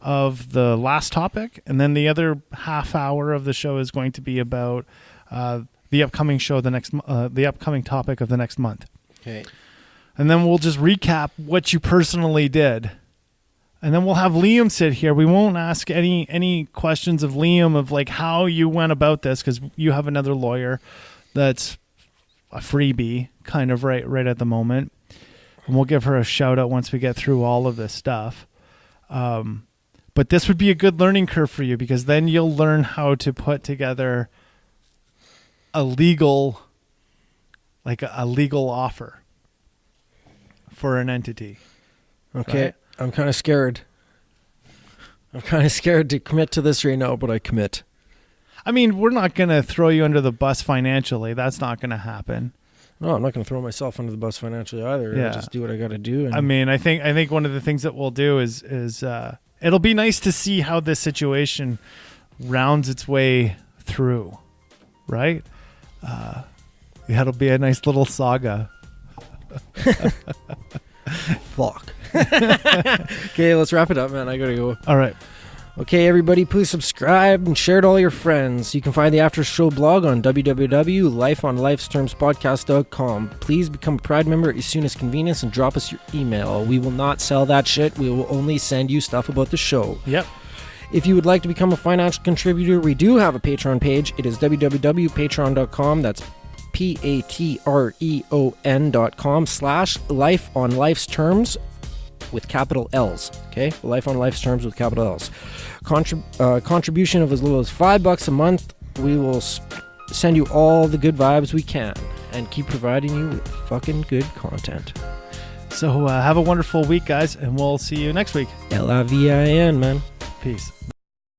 A: of the last topic. And then the other half hour of the show is going to be about the upcoming show, the upcoming topic of the next month.
B: Okay.
A: And then we'll just recap what you personally did. And then we'll have Liam sit here. We won't ask any questions of Liam of like how you went about this because you have another lawyer that's a freebie kind of right at the moment. And we'll give her a shout out once we get through all of this stuff. But this would be a good learning curve for you because then you'll learn how to put together a legal offer for an entity.
B: Okay.
A: Right?
B: I'm kind of scared. I'm kind of scared to commit to this right now, but I commit.
A: I mean, we're not going to throw you under the bus financially. That's not going to happen.
B: No, I'm not going to throw myself under the bus financially either.
A: Yeah.
B: I'll just do what I got to do.
A: I mean, I think one of the things that we'll do is it'll be nice to see how this situation rounds its way through, right? It'll be a nice little saga.
B: Fuck. Okay, let's wrap it up, man. I gotta go.
A: All right.
B: Okay, everybody, please subscribe and share it to all your friends. You can find the After Show blog on www.lifeonlifestermspodcast.com. Please become a Pride member as soon as convenience and drop us your email. We will not sell that shit. We will only send you stuff about the show.
A: Yep.
B: If you would like to become a financial contributor, we do have a Patreon page. It is www.patreon.com. That's patreon.com/lifeonlifesterms with capital L's. Okay, Life on Life's Terms with capital L's. Contribution of as little as $5 a month. We will send you all the good vibes we can and keep providing you with fucking good content.
A: So have a wonderful week, guys, and we'll see you next week.
B: LIVIN, man.
A: Peace.